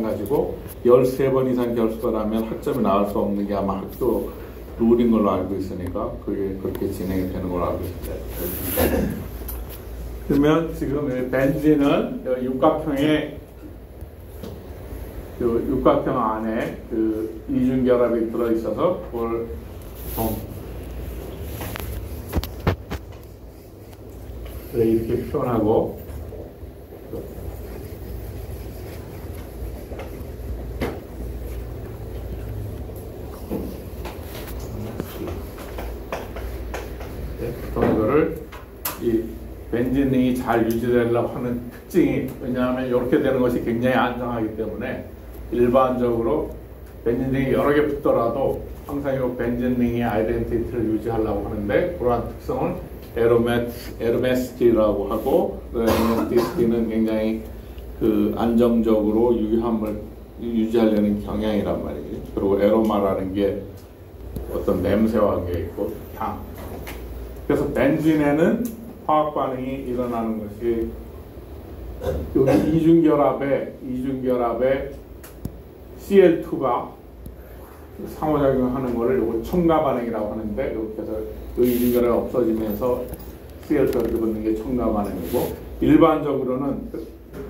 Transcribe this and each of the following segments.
해가지고 13번 이상 결석을 하면 학점이 나올 수 없는 게 아마 학교 룰인 걸로 알고 있으니까 그게 그렇게 진행이 되는 걸로 알고 있습니다. 그러면 지금 벤진은 육각형 안에 그 이중결합이 들어있어서 그걸 이렇게 표현하고 이거를 이 벤진링이 잘 유지되려고 하는 특징이 왜냐하면 이렇게 되는 것이 굉장히 안정하기 때문에 일반적으로 벤진링이 여러 개 붙더라도 항상 이 벤진링의 아이덴티티를 유지하려고 하는데 그러한 특성을 에르메스티라고 하고 에르메스티는 굉장히 그 안정적으로 유효함을 유지하려는 경향이란 말이죠. 그리고 에로마라는 게 어떤 냄새와 관계 있고 당. 그래서 벤진에는 화학 반응이 일어나는 것이 여기 이중결합에 Cl2가 상호작용하는 것을 요거 첨가 반응이라고 하는데 이렇게 해서 그 이중결합이 없어지면서 Cl2가 이렇게 붙는 게 첨가 반응이고 일반적으로는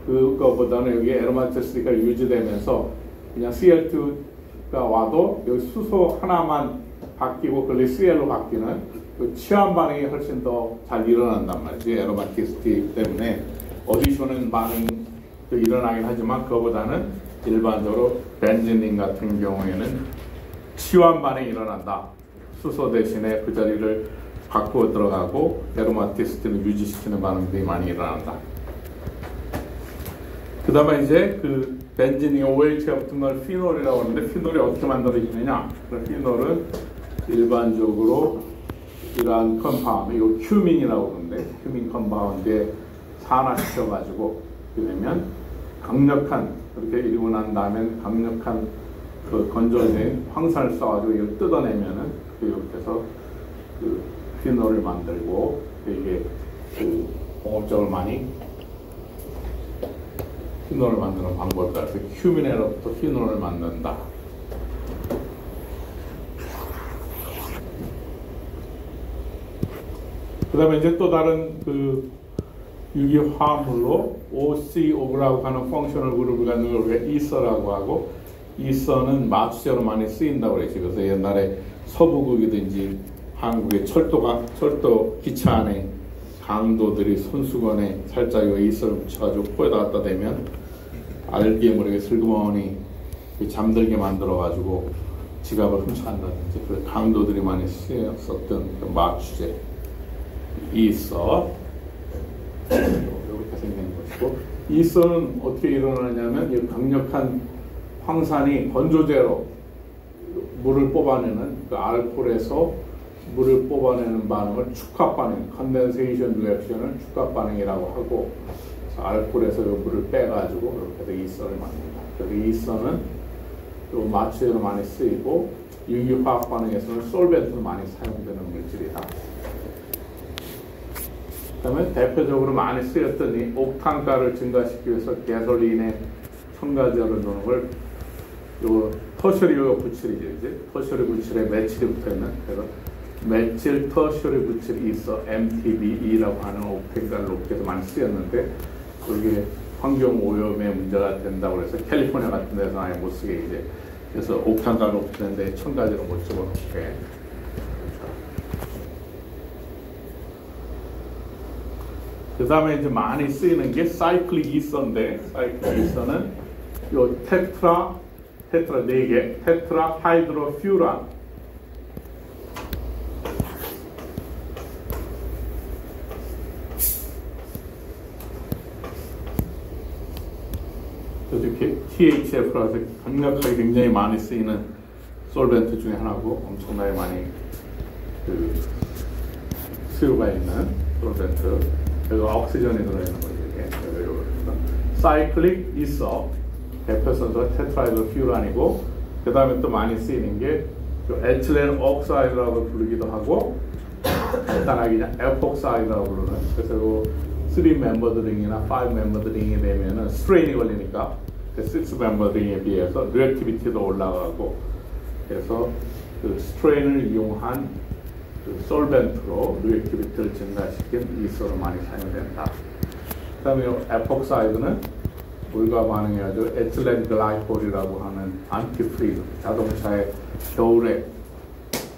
그거보다는 여기 에로마티스가 유지되면서 그냥 Cl2가 와도 여기 수소 하나만 바뀌고 그게 Cl로 바뀌는 그 취한 반응이 훨씬 더 잘 일어난단 말이지. 에로마티스티 때문에 어디셔는 반응도 일어나긴 하지만 그거보다는 일반적으로 벤진린 같은 경우에는 치환 반응이 일어난다. 수소 대신에 그 자리를 바꾸어 들어가고 에로마티스티를 유지시키는 반응들이 많이 일어난다. 그 다음에 이제 그 벤진이 OH가 붙은 걸 피놀이라고 하는데 피놀이 어떻게 만들어지느냐? 그 피놀은 일반적으로 이러한 컴파운드, 이거 큐민이라고 그러는데 큐민 컴파운드에 산화시켜가지고 그러면 강력한 그렇게 이루고 난 다음에 강력한 그 건조된 황산을 써가지고 이걸 뜯어내면은 이렇게 해서 그 피놀을 만들고 이게 그 공업적으로 많이 피놀을 만드는 방법이다. 그래서 큐민에로부터 피놀을 만든다. 그 다음에 이제 또 다른 그 유기화합물로 OCO라고 하는 펑셔널 그룹을 갖는 걸 왜 이서라고 하고 이서는 마취제로 많이 쓰인다고 그랬지. 그래서 옛날에 서부국이든지 한국의 철도 기차 안에 강도들이 손수건에 살짝 이 이서를 붙여가지고 코에다 갖다 대면 알게 모르게 슬그머니 잠들게 만들어가지고 지갑을 훔쳐간다든지 그 강도들이 많이 쓰였었던 그 마취제. 이서 이렇게 생긴 것이고 이서는 어떻게 일어나냐면 이 강력한 황산이 건조제로 물을 뽑아내는 그 알코올에서 물을 뽑아내는 반응을 축합 반응, 컨덴세이션 리액션을 축합 반응이라고 하고 알코올에서 그 물을 빼가지고 이렇게 해서 이서를 만듭니다. 그래서 이서는 또 마취제로 많이 쓰이고 유기화학 반응에서는 솔벤트로 많이 사용되는 물질이다. 그 다음에 대표적으로 많이 쓰였던 이 옥탄가를 증가시키기 위해서 가솔린에 첨가제를 넣는 걸 요 터셔리 부칠이죠. 이제 터셔리 부칠에 메칠이 붙어있는 그래서 메칠 터셔리 부칠이 있어 MTBE라고 하는 옥탄가를 높게 해서 많이 쓰였는데 그게 환경 오염에 문제가 된다고 해서 캘리포니아 같은 데서 아예 못 쓰게 이제 그래서 옥탄가를 높이는데 첨가제로 못 집어넣게. 그 다음에 이제 많이 쓰이는 게 사이클릭 이서인데, 사이클릭 이서는 요 테트라 4개, 테트라 하이드로퓨란. 이렇게 THF라서 강력하게 굉장히 많이 쓰이는 솔벤트 중에 하나고 엄청나게 많이 그 수요가 있는 솔벤트. 그리고 옥시전이 들어있는 거죠. 이게. 사이클릭 이서, 대표선서 테트라이드로퓨란이고, 그 다음에 또 많이 쓰이는 게 에틸렌 옥사이드라고 부르기도 하고, 간단하게 그냥 에폭사이드라고 부르는. 그래서 3 멤버드 링이나 5 멤버드 링이 되면은 스트레인이 걸리니까 6 멤버링에 비해서 리액티비티도 올라가고 그래서 그 스트레인을 이용한 그 솔벤트로 리액티비티를 증가시킨 이소로 많이 사용된다. 그 다음에 에폭사이드는 물과 반응해가지고 에틸렌 글라이콜이라고 하는 안티프리즈, 자동차에 겨울에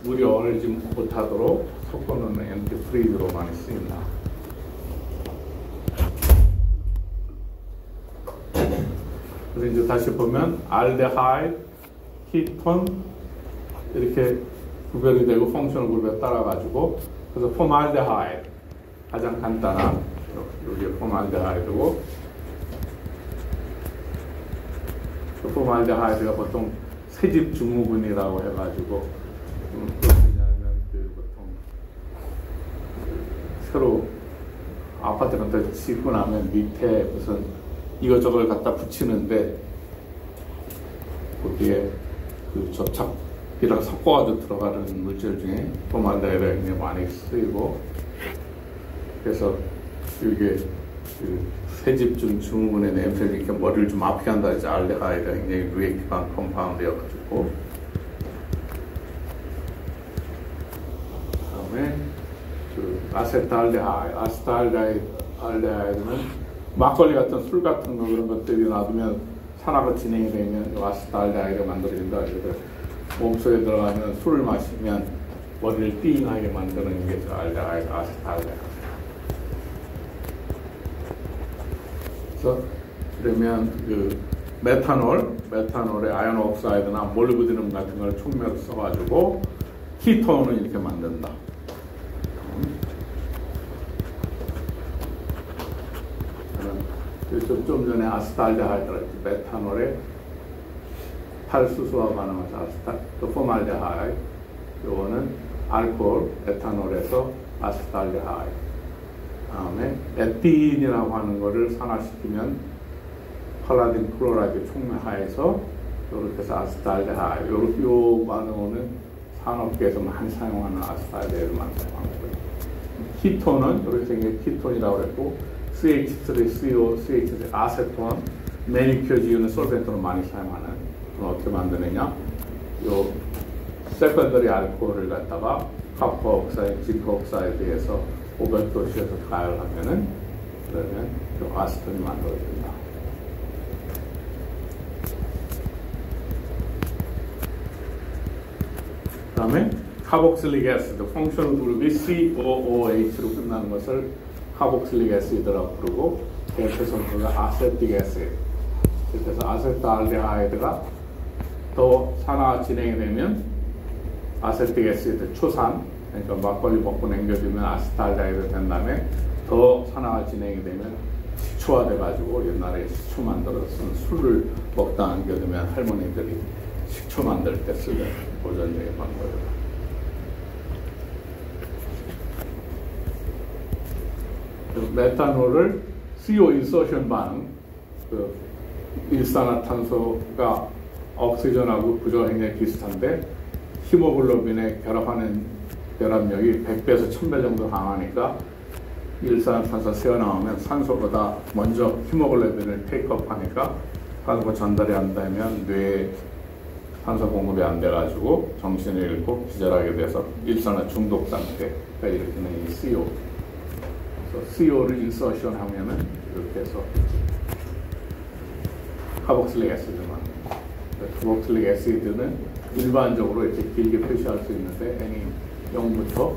물이 얼지 못하도록 섞어놓는 안티프리즈로 많이 쓰인다. 그래서 이제 다시 보면 알데하이드, 키톤 이렇게 구별이 되고 펑셔널 구별 따라가지고 그래서 포말데하이드 가장 간단한 여기 포말데하이드고 그 포말데하이드가 보통 새집 증후군이라고 해가지고 왜냐하면 그 보통 새로 아파트 같은 데 짓고 나면 밑에 무슨 이것저것 갖다 붙이는데 거기에 그 접착이랑 섞어가지고 들어가는 물질 중에 포말데하이드가 굉장히 많이 쓰이고 그래서 이게 그 새집중 증후군의 냄새를 이렇게 머리를 좀 아프게 한다 해서 알데하이드가 굉장히 리액티브한 컴파운드여가지고 그다음에 그 아세트알데하이드는 막걸리 같은 술 같은 거 그런 것들이 놔두면 산화가 진행이 되면 아세트알데하이드가 만들어진다. 그래서 몸속에 들어가면 술을 마시면 머리를 띵하게 만드는 게 알데하이드, 아세트알데하이드. 그러면 그 메탄올의 아연 옥사이드나 몰리브디넘 같은 걸 촉매로 써가지고 키톤을 이렇게 만든다. 좀 전에 아세트알데하이드, 메탄올의 탈수소와 반응해서 아세트, 포말데하이드, 요거는 알코올, 에탄올에서 아세트알데하이드. 다음에 에티인이라고 하는 거를 산화시키면 팔라딘 클로라이드 촉매하에서 이렇게 해서 아세트알데하이드 요 반응은 산업계에서 많이 사용하는 아세트알데하이드를 만드는 거고요. 키톤은 이렇게 생긴 키톤이라고 그랬고 CH3CO, CH3 아세톤, 매니큐어 지우는 솔벤트로 많이 사용하는 그럼 어떻게 만드느냐 요 세컨더리 알코올을 갖다가 카퍼 옥사이드, 징크 옥사이드에서 500도씨에서 가열하면은 그러면 그 아세톤이 만들어진다. 그 다음에 카복실릭 애시드, 펑셔널 그룹이 COOH로 끝나는 것을 카복실릭 애시드라고 부르고 대표 성분가 아세틱 애시드. 그래서 아세트알데하이드가 더 산화가 진행이 되면 아세틱 애시드, 초산, 그러니까 막걸리 먹고 남겨두면 아세트알데하이드 된 다음에 더 산화가 진행이 되면 식초화 돼가지고 옛날에 식초 만들어서 술을 먹다 남겨두면 할머니들이 식초 만들 때 쓰던 보존적인 방법이다. 메탄올을 CO 인서션 반응, 그 일산화탄소가 옥시전하고 구조가 굉장히 비슷한데 히모글로빈에 결합하는 결합력이 100배에서 1000배 정도 강하니까 일산화탄소 새어나오면 산소보다 먼저 히모글로빈을 테이크업하니까 산소가 전달이 안 되면 뇌에 산소 공급이 안 돼가지고 정신을 잃고 기절하게 돼서 일산화 중독 상태가 일으키는 이 CO. 그래서 CO를 인서션 하면은 이렇게 해서 카복실릭 애시드만. 카복실릭 애시드는 일반적으로 이렇게 길게 표시할 수 있는데 N이 0부터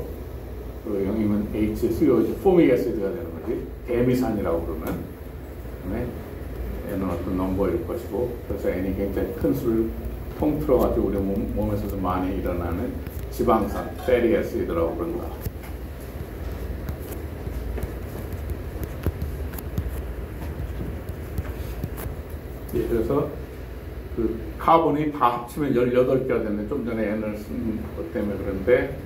0이면 HCO, 포믹 애시드가 되는 거지. 대미산이라고 그러면. 그다음에 N은 어떤 넘버일 것이고, 그래서 N이 굉장히 큰 수를 통틀어가지고 우리 몸에서도 많이 일어나는 지방산, 페리 애시드라고 그런다. 예, 그래서 그 카본이 다 합치면 18개가 되는데 좀 전에 N을 쓴 것 때문에 그런데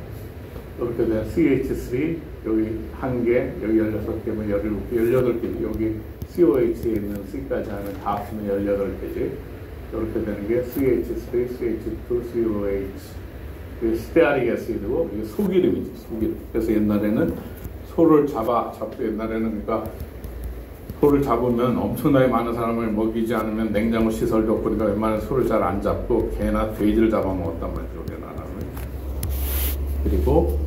이렇게 된 CH3 여기 1개, 여기 16개면 18개, 여기 COH에 있는 C까지 하면 다 합치면 18개지. 이렇게 되는 게 CH3, CH2, COH. 이게 스테아릭 애시드고 이게 소기름이지, 소기름. 그래서 옛날에는 소를 잡고 옛날에는 그러니까 소를 잡으면 엄청나게 많은 사람을 먹이지 않으면 냉장고 시설도 없고 그러니까 웬만한 소를 잘 안 잡고 개나 돼지를 잡아먹었단 말이죠. 우리나라는. 그리고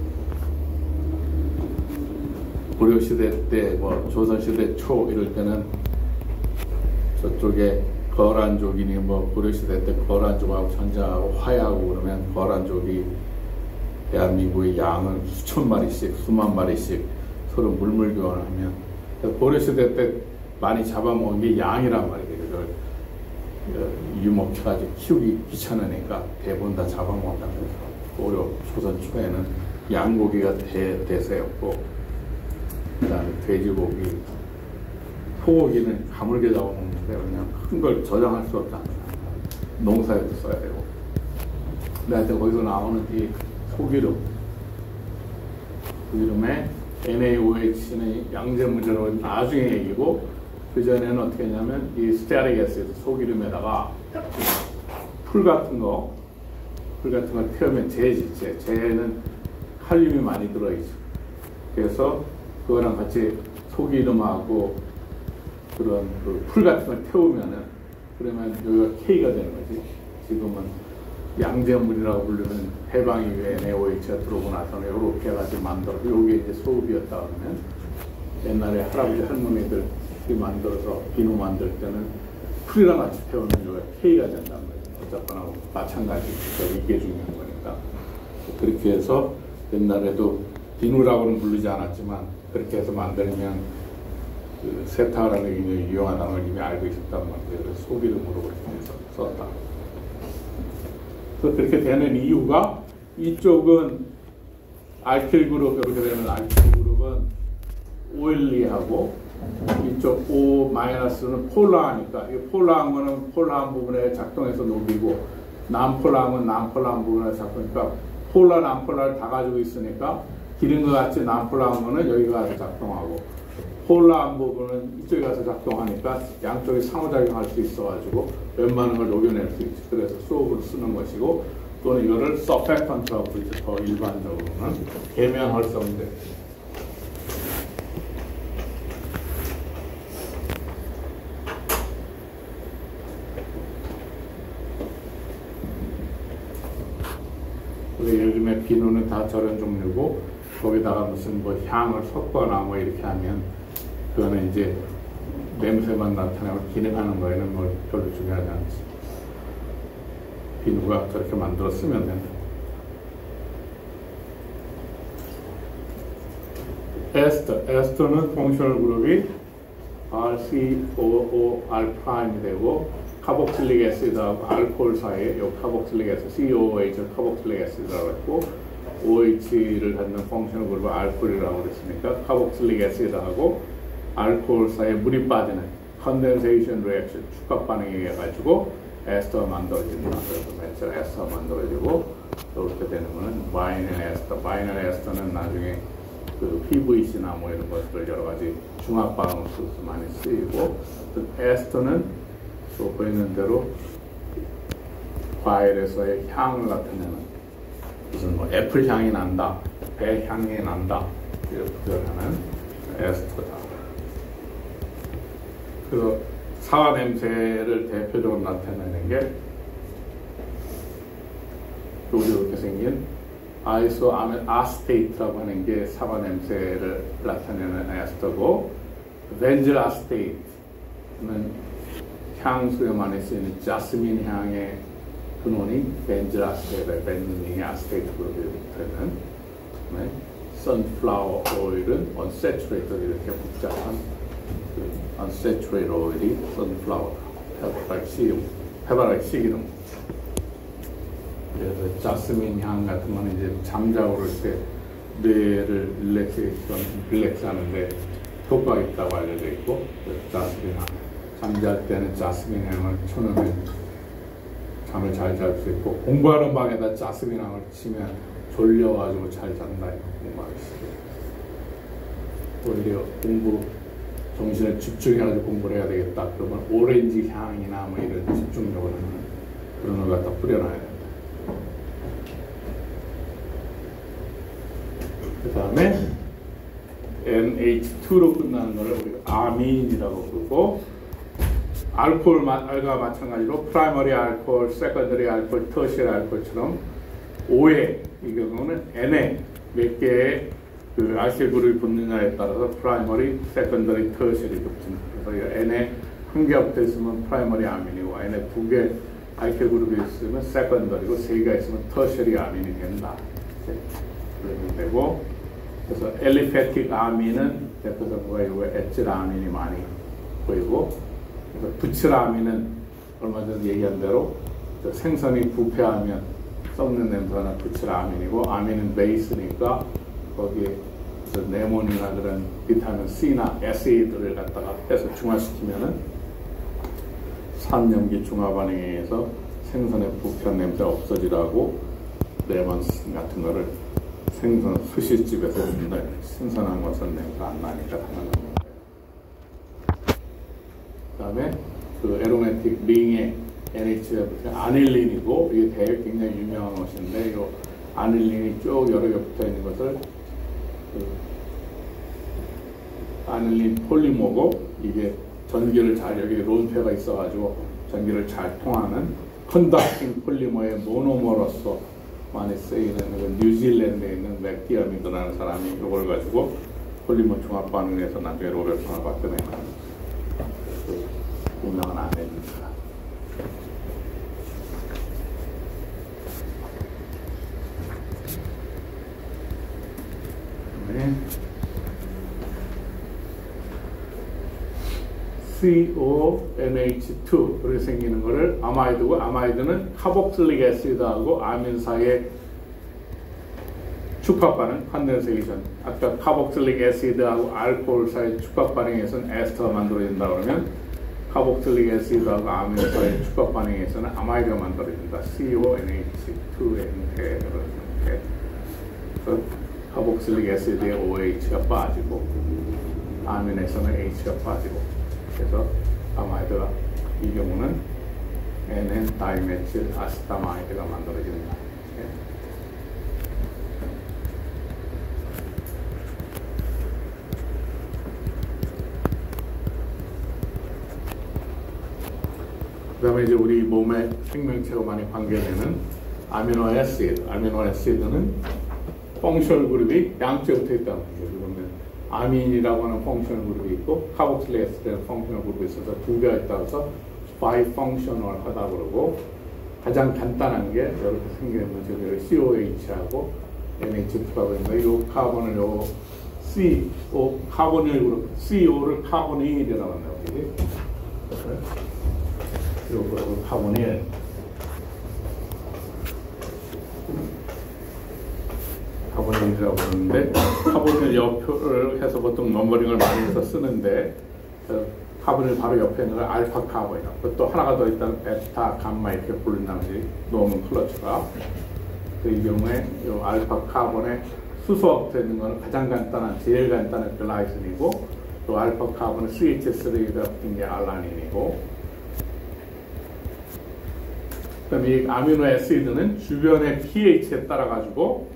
고려시대 때, 뭐 조선시대 초 이럴 때는 저쪽에 거란족이니 뭐 고려시대 때 거란족하고 전쟁하고 화해하고 그러면 거란족이 대한민국의 양을 수천 마리씩, 수만 마리씩 서로 물물 교환을 하면 고려시대 때 많이 잡아먹은 게 양이란 말이에요. 그걸 유목해가지고 키우기 귀찮으니까 대부분 다 잡아먹었다면서 고려 조선 초에는 양고기가 대세였고 그 다음에 돼지고기, 소고기는 가물게 잡아먹는데 그냥 큰 걸 저장할 수 없잖아요. 농사에도 써야 되고. 근데 하여튼 거기서 나오는 이 소기름에 NaOH는 양재물질로 나중에 얘기고 그 전에는 어떻게 했냐면 이 스테아릭 애시드 소기름에다가 풀 같은 걸 태우면 재는 칼륨이 많이 들어있죠. 그래서 그거랑 같이 소기름하고 그런 그 풀 같은 걸 태우면은 그러면 여기가 K가 되는 거지. 지금은 양재물이라고 부르는 해방 이후에 NaOH가 들어오고 나서는 이렇게 해가지고 만들어서 요게 이제 소읍이었다 그러면 옛날에 할아버지 할머니들이 만들어서 비누 만들 때는 풀이랑 같이 태우면 여기가 K가 된단 말이에요. 어쨌거나 마찬가지 이게 중요한 거니까. 그렇게 해서 옛날에도 비누라고는 부르지 않았지만 그렇게 해서 만들면 그 세탁을 하는 게 유용하다는 걸 이미 알고 있었단 말이에요. 그래서 소기름으로 그렇게 썼다. 그래서 그렇게 되는 이유가 이쪽은 알킬 그룹, 이렇게 되는 알킬 그룹은 OLE하고 이쪽 O-는 폴라하니까 이 폴라한 거는 폴라한 부분에 작동해서 녹이고 난폴라함은 난폴라한 부분에 작동하니까 폴라, 난폴라를 다 가지고 있으니까 기름과 같이 난폴라한 거는 여기 가서 작동하고 폴라한 부분은 이쪽에 가서 작동하니까 양쪽이 상호작용할 수 있어가지고 웬만한 걸 녹여낼 수 있지. 그래서 수업으로 쓰는 것이고 또는 이거를 서펙턴트라고 부르죠. 더 일반적으로는 계면활성제. 요즘에 비누는 다 저런 종류고 거기다가 무슨 뭐 향을 섞거나 뭐 이렇게 하면 그거는 이제 냄새만 나타나고 기능하는 거에는 뭐 별로 중요하지 않지. 비누가 저렇게 만들어 쓰면 된다. 에스터는 펑셔널 그룹이 RCOOR'이 되고 카복실릭 애시드하고 알코올 사이에 요 카복실릭 애시드 COOH를 카복실릭 애시드라고 했고 OH를 갖는 펑셔널 그룹을 알코올이라고 그랬으니까 카복실릭 애시드하고 알코올 사이에 물이 빠지는 컨덴세이션 리액션 축합 반응에 의해 가지고 에스터가 만들어진다. 그래서 맨처럼 에스터가 만들어지고 이렇게 되는 거는 바이닐 에스터. 바이닐 에스터는 나중에 그 PVC나 뭐 이런 것들 여러 가지 중화 반응으로서 많이 쓰이고 에스터는 또 보이는 대로 과일에서의 향을 나타내는 무슨 뭐 애플 향이 난다, 배 향이 난다 이렇게 표현하는 에스터다. 그래서 사과 냄새를 대표적으로 나타내는 게 이렇게 생긴 아이소아세테이트라고 하는 게 사과 냄새를 나타내는 에스터고 벤질 아세테이트는 향수에 많이 쓰이는 자스민 향의 근원이 벤질 아세테이트, 벤질링의 아세테이트 그룹이 되는 선플라워 오일은 unsaturated 이렇게 복잡한 unsaturated oil이 sunflower, 페바라기 씨기름. 그래서 자스민 향 같은 거는 이제 잠자고 그럴 때 뇌를 릴렉스 하는데 효과가 있다고 알려져 있고, 자스민 향. 잠잘 때는 자스민 향을 쳐놓으면 잠을 잘 잘 수 있고, 공부하는 방에다 자스민 향을 치면 졸려가지고 잘 잔다. 공부하기 싫어. 오히려 공부 정신을 집중해가지고 공부를 해야 되겠다. 그러면 오렌지 향이나 뭐 이런 집중력을 하는 그런 걸 갖다 뿌려놔야 된다. 그 다음에 NH2 2로 끝나는 것을 우리가 아민이라고 부르고, 알코올과 마찬가지로 프라이머리 알코올, 세컨더리 알코올, 터시리 알코올처럼 5의 이 경우는 N에 몇 개의 그 알킬 그룹이 붙느냐에 따라서 프라이머리, 세컨더리, 터시리 붙습니다. 그래서 N에 한 개가 붙어 있으면 프라이머리 아민이고, N에 2개 알킬 그룹이 있으면 세컨더리고, 3개가 있으면 터시리 아민이 된다. 그러면 되고, 그래서 엘리페틱 아민은 대표적으로 이거 에틸 아민이 많이 보이고, 그래서 부칠아민은 얼마 전에 얘기한 대로 생선이 부패하면 썩는 냄새나 부칠아민이고, 아민은 베이스니까 거기에 네모니나 그런 비타민 C나 에시드를 갖다가 해서 중화시키면은 산염기 중화 반응에 의해서 생선의 부패한 냄새가 없어지라고 레몬슨 같은 거를 생선 수시집에서 준다. 신선한 것은 냄새 안 나니까 당연한 거예요. 그 다음에 그 에로매틱 링의 NH 아닐린이고, 이게 되게 굉장히 유명한 것인데, 이 아닐린이 쭉 여러 개 붙어 있는 것을 그 아닐린 폴리머고, 이게 전기를 잘, 여기 론페가 있어가지고 전기를 잘 통하는 컨덕팅 폴리머의 모노머로서 많이 쓰이는 그 뉴질랜드에 있는 맥디어미드라는 사람이 이걸 가지고 폴리머 중합 반응을 해서 나중에 로베르토나 박근혜가 그 유명한 아내입니다. 네. CONH2 그렇게 생기는 거를 아마이드고, 아마이드는 카복실릭 애시드하고 아민 사이의 축합 반응, 컨덴세이션. 아까 카복실릭 애시드하고 알코올 사이의 축합 반응에서는 에스터가 만들어진다 그러면, 카복실릭 애시드하고 아민 사이의 축합 반응에서는 아마이드가 만들어진다. CONH2의 형태, 그런 형태. 그래서 카복실릭 애시드에 OH가 빠지고, 아민에서는 H가 빠지고, 그래서 아마이드가, 이 경우는 NN 다이메틸 아시타마이드가 만들어진다. 네. 그 다음에 이제 우리 몸의 생명체가 많이 관계되는 아미노 애시드. 아미노 애시드는 펑셔널 그룹이 양쪽에 붙어 있다는 거죠. 아민이라고 하는 펑셔널 그룹이 있고, 카복실릭 애시드라는 펑셔널 그룹이 있어서 두 개가 있다고 바이펑셔널 하다 그러고, 가장 간단한 게 이렇게 생기는 거죠. COH하고 NH2라고 있는데, 이 카본을 요 CO, 카본일 그룹, CO를 카본일이라고 한다고 그러지. 요 그룹을 카본일. 카본일이라고 그러는데, 카본일 옆을 해서 보통 넘버링을 많이 해서 쓰는데, 카본일 바로 옆에 있는 걸 알파 카본이라고, 또 하나가 더 있다는 베타, 감마 이렇게 부른다는 거지, 노먼 클러치가. 이 경우에 이 알파 카본에 수소가 붙어 있는 것은 가장 간단한, 제일 간단한 글라이신이고, 또 알파 카본에 CH3가 붙은 게 알라닌이고, 그다음에 이 아미노 애시드는 주변의 pH에 따라 가지고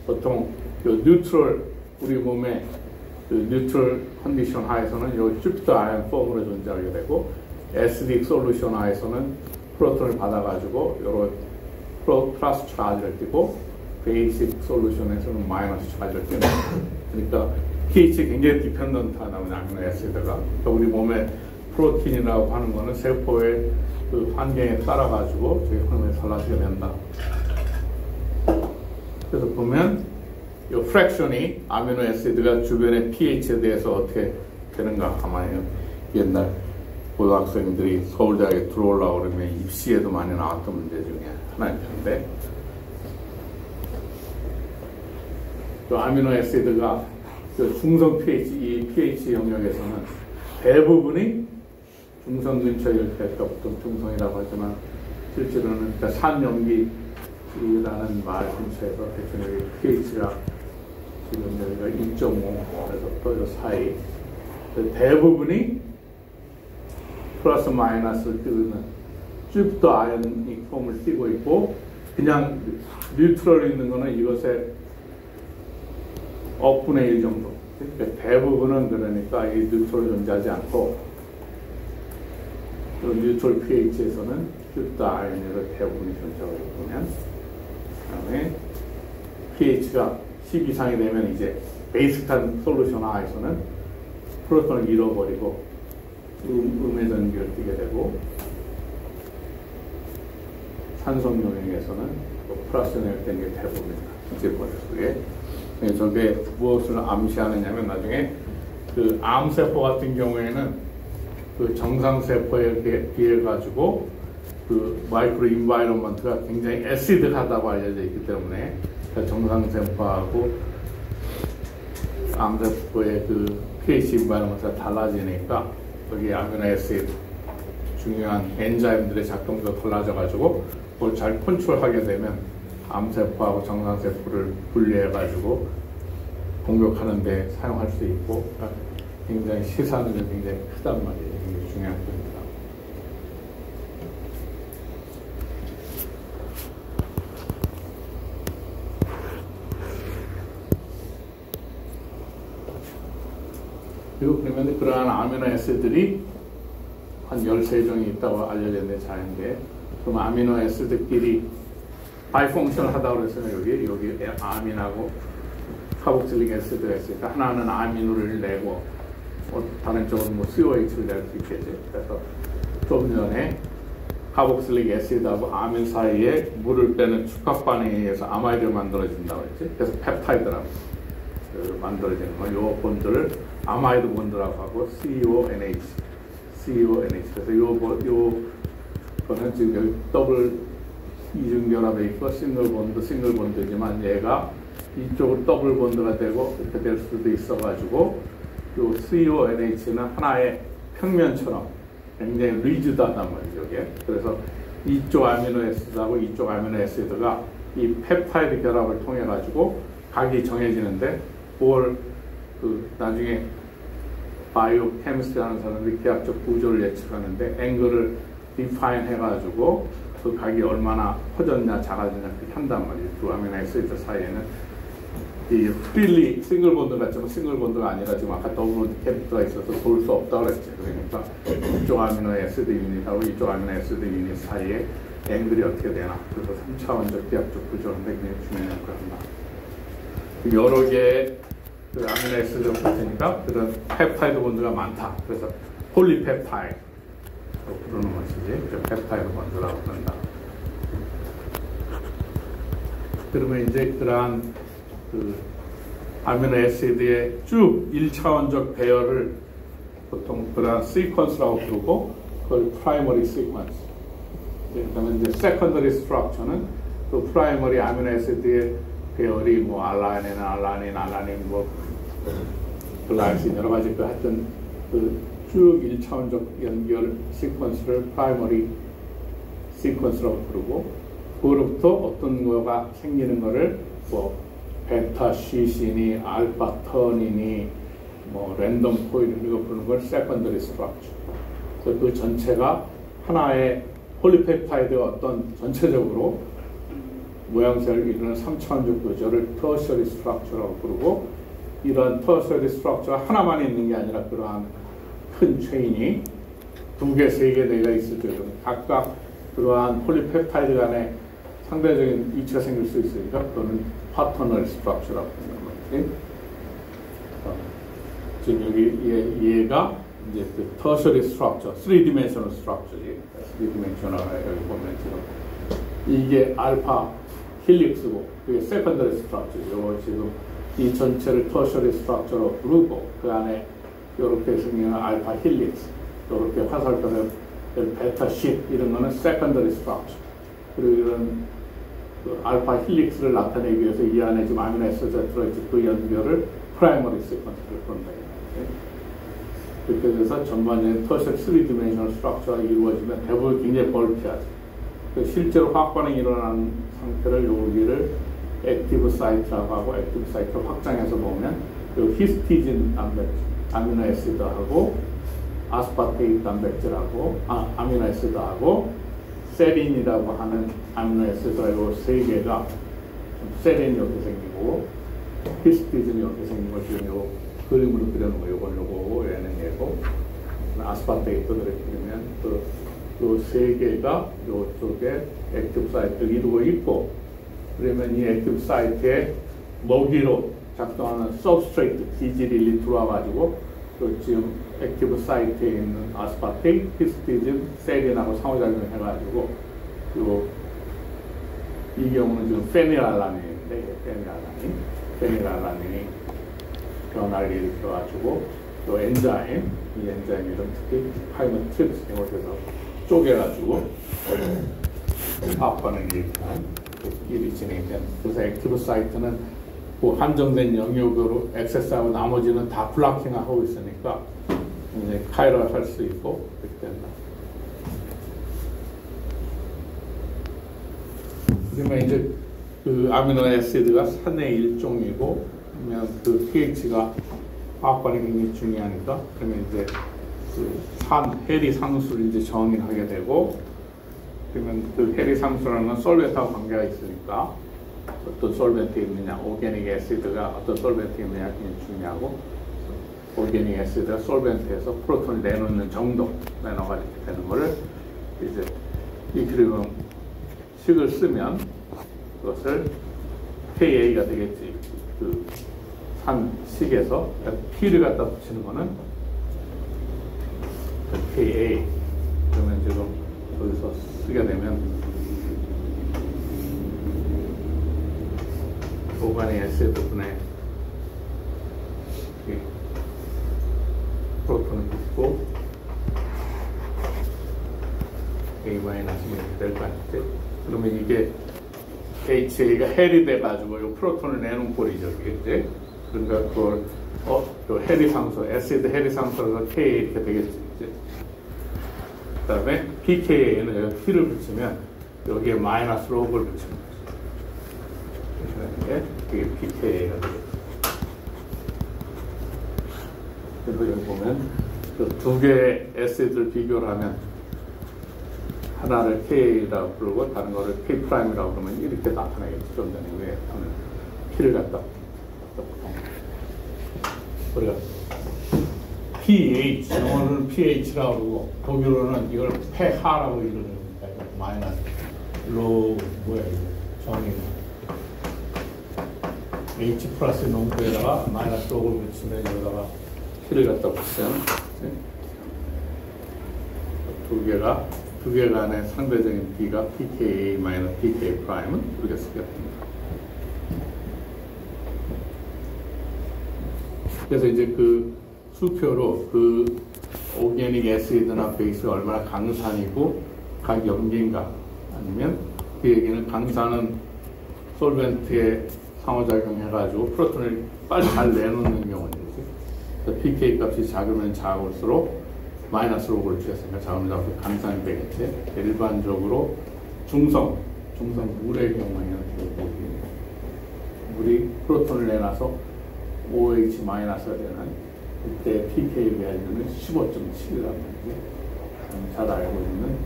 보통 요 뉴트럴, 우리 몸의 그 뉴트럴 컨디션 하에서는 요 주피터 아이언 폼으로 존재하게 되고, 애시딕 솔루션 하에서는 프로톤을 받아가지고 요런 플러스 차지를 띄고, 베이식 솔루션에서는 마이너스 차지를 띄는. 그러니까 pH 굉장히 디펜던트하다 보니 아미노 애시드가, 그러니까 우리 몸의 프로틴이라고 하는 거는 세포의 그 환경에 따라 가지고 저희 환경에 달라지게 된다. 그래서 보면 이 프랙션이 아미노 애시드가 주변의 pH에 대해서 어떻게 되는가 가만히, 옛날 고등학생들이 서울대학에 들어오려고 그러면 입시에도 많이 나왔던 문제 중에 하나인데, 또 아미노 애시드가 중성 pH, 이 pH 영역에서는 대부분이 중성 근처에 이렇게 보통 중성이라고 하지만, 실제로는 그러니까 산염기라는 말 근처에서 대충 여기 pH가 지금 여기가 2.5, 그래서 또 사이 대부분이 플러스 마이너스를 띄우는 주피터 아이오닉 폼을 띄고 있고, 그냥 뉴트럴이 있는 거는 이것의 1/2 정도, 그러니까 대부분은 그러니까 이 뉴트론이 존재하지 않고 뉴트럴 pH에서는 퓨트 아연으로 대부분이 존재하고 보면 그다음에 pH가 10 이상이 되면 이제 베이직한 솔루션 하에서는 프로톤을 잃어버리고 음의 전기를 띠게 되고 산소용액에서는 플러스 용액 된 게 대부분입니다. 이제 보셨어요. 저게 무엇을 암시하느냐면 나중에 그 암세포 같은 경우에는 그 정상세포에 비해 가지고 그 마이크로 인바이러먼트가 굉장히 애시드하다고 알려져 있기 때문에 정상세포하고 암세포의 그 pH 인바이러먼트가 달라지니까 여기 아미노 애시드 중요한 엔자임들의 작동도 달라져 가지고 그걸 잘 컨트롤하게 되면 암세포하고 정상세포를 분리해 가지고 공격하는 데 사용할 수 있고 굉장히 시사능이 굉장히 크단 말이에요. 이게 중요한 겁니다. 그리고 그러면 그러한 아미노 애시드들이 한 13종이 있다고 알려져 있는데 자연계에 그럼 아미노 애시드끼리 바이펑션 하다고 그랬어요. 여기 아민하고 카복실릭 애시드가 있으니까 하나는 아미노를 내고 다른 쪽은 뭐 COH를 낼 수 있겠죠. 그래서 좀 전에 카복실릭 애시드하고 아민 사이에 물을 빼는 축합 반응에 의해서 아마이드를 만들어진다고 했지. 그래서 펩타이드라고 만들어지는 거. 요 본드를 아마이드 본드라고 하고 CONH. 그래서 요거는 지금 여기 더블 이중결합에 있고 싱글 본드지만 얘가 이쪽으로 더블 본드가 되고 이렇게 될 수도 있어가지고 요 CONH는 하나의 평면처럼 굉장히 리지드하단 말이죠. 이게. 그래서 이쪽 아미노 애시드하고 이쪽 아미노 애시드가 이 펩타이드 결합을 통해 가지고 각이 정해지는데 그걸 그 나중에 바이오 케미스트리 하는 사람들이 기하학적 구조를 예측하는데 앵글을 디파인 해가지고 그 각이 얼마나 커졌냐 작아졌냐 그렇게 한단 말이에요. 두 아미노 애시드 사이에는 이 프릴리 싱글 본드 같지만 싱글 본드가 아니라 지금 아까 더블 캐릭터가 있어서 볼 수 없다고 그랬죠. 그러니까 이쪽 아미노 애시드 유닛하고 이쪽 아미노 애시드 유닛 사이에 앵글이 어떻게 되나. 그래서 3차원적 기하학적 구조인데 굉장히 중요한 역할을 한다. 여러 개의 그 아미노 애시드를 붙으니까 그런 펩타이드 본드가 많다. 그래서 폴리펩타이드 부르는 것이지. 펩타이드 본드라고 부른다. 그러면 이제 그러한 그 아미노 애시드의 쭉 1차원적 배열을 보통 그러한 시퀀스라고 부르고 그걸 프라이머리 시퀀스. 그다음에 이제 세컨더리 스트럭처는 그 프라이머리 아미노 애시드의 배열이 뭐 알라닌 뭐 글라이신 여러 가지 그 하여튼 그 쭉 1차원적 연결 시퀀스를 프라이머리 시퀀스라고 부르고 그로부터 어떤 거가 생기는 거를 뭐 베타 시신이 알파 터닌이 뭐 랜덤 코일 이거 부르는 걸 세컨더리 스트럭처. 그래서 그 전체가 하나의 폴리펩타이드가 어떤 전체적으로 모양새를 이루는 3차원적 구조를 터셔리 스트럭처라고 부르고 이런 터셔리 스트럭처가 하나만 있는 게 아니라 그러한 큰 체인이 2개, 3개, 4개가 있을 때 각각 그러한 폴리펩타이드 간에 상대적인 위치가 생길 수 있으니까 그거는 파터널 스트럭처라고 하는 거지. 지금 여기 얘가 이제 그 터셔리 스트럭처, 3디멘셔널 스트럭처지. 3디멘셔널 여기 보면 지금 이게 알파 힐릭스고 그게 세컨더리 스트럭처죠. 지금 이 전체를 터셔리 스트럭처로 부르고 그 안에 이렇게 생기는 알파 힐릭스, 이렇게 화살표를 베타 십 이런 거는 세컨더리 스트럭처. 그리고 이런 그 알파 힐릭스를 나타내기 위해서 이 안에 지금 아미노 애시드가 들어있지 그 연결을 프라이머리 시퀀스를 부른다. 그렇게 돼서 전반적인 터셔리 3디멘셔널 스트럭처가 이루어지면 대부분 굉장히 벌크하죠. 실제로 화학 반응이 일어나는 상태를 여기를 액티브 사이트라고 하고 액티브 사이트를 확장해서 보면 그 히스티진 단백질 아미노 애시드하고 아스파테이트 단백질하고 아미노 애시드하고 세린이라고 하는 아미노 애시드가 이 세 개가 세린이 이렇게 생기고 히스티진이 이렇게 생긴 걸 지금 그림으로 그려놓은 거, 요거, 얘는 얘고, 아스파테이트 그렇게 그러면 세 개가 요쪽에 액티브 사이트를 이루고 있고, 그러면 이 액티브 사이트에 먹이로 작동하는 서브스트레이트 기질이 들어와가지고, 지금 액티브 사이트에 있는 아스파테이트, 히스티딘, 세린하고 상호작용을 해가지고, 이 경우는 지금 페닐알라닌인데, 페닐알라닌이 변화를 일으켜가지고, 또 엔자임, 이 엔자임 이름 특히 파이머트립스 이렇게 해서 쪼개가지고 파업반응이 일으키는 일이 진행된. 그래서 액티브 사이트는 그 한정된 영역으로 액세스하고 나머지는 다 블락킹하고 있으니까 이제 카이럴 할 수 있고 그렇게 된다. 그러면 이제 그 아미노 애시드가 산의 일종이고, 그러면 그 pH가 화학반응이 굉장히 중요하니까, 그러면 이제 그 해리 상수를 이제 정의하게 되고, 그러면 그 해리 상수라는 건 솔벤트하고 관계가 있으니까 어떤 솔벤트에 있느냐, 오게닉 애시드가 어떤 솔벤트에 있느냐 굉장히 중요하고, 오게닉 애시드가 솔벤트에서 프로톤을 내놓는 정도, 내놓아가 이렇게 되는 거를 이제 이퀄리브리엄 식을 쓰면 그것을 KA가 되겠지. 그 산식에서 P를 갖다 붙이는 거는 KA. 그러면 지금 여기서 쓰게 되면 오가닉 애시드분의 프로톤을 붙고 A-이 될 것 같지? 그러면 이게 HA가 헬이 돼가지고 이 프로톤을 내놓은 꼴이죠, 이게. 그러니까 그걸 또 해리 상수, 애시드 해리 상수라서 Ka 이렇게 되겠지. 이제. 그다음에 pKa는 여기 P를 붙이면 여기에 마이너스 로그를 붙이는 거죠. 그게 pKa가 되겠죠. 그래서 여기 보면 그 두 개의 애시드를 비교를 하면 하나를 K라고 부르고 다른 거를 K'이라고 그러면 이렇게 나타나겠죠. 좀 전에 왜 P를 갖다 우리가 pH, 영어로는 pH라고 그러고 독일어는 이걸 pH라고 이러니까 마이너스 로 뭐야 이거 정의가 H 플러스 농도에다가 마이너스 로를 붙이면 여기다가 P를 갖다 붙이면 두 개 간의 상대적인 B가 pKa 마이너스 pK 프라임은 이렇게 쓰게 됩니다. 그래서 이제 그 수표로 그 오게닉 애시드나 베이스가 얼마나 강산이고 각 염기인가, 아니면 그 얘기는 강산은 솔벤트에 상호작용해가지고 프로톤을 빨리 잘 내놓는 경우는 pK 값이 작으면 작을수록 마이너스 로그를 취했으니까 작으면 작을수록 강산이 되겠지. 일반적으로 중성 물의 경우에는 물이 프로톤을 내놔서 OH-가 되는 그때 pK 밸류는 15.7이라는 게 잘 알고 있는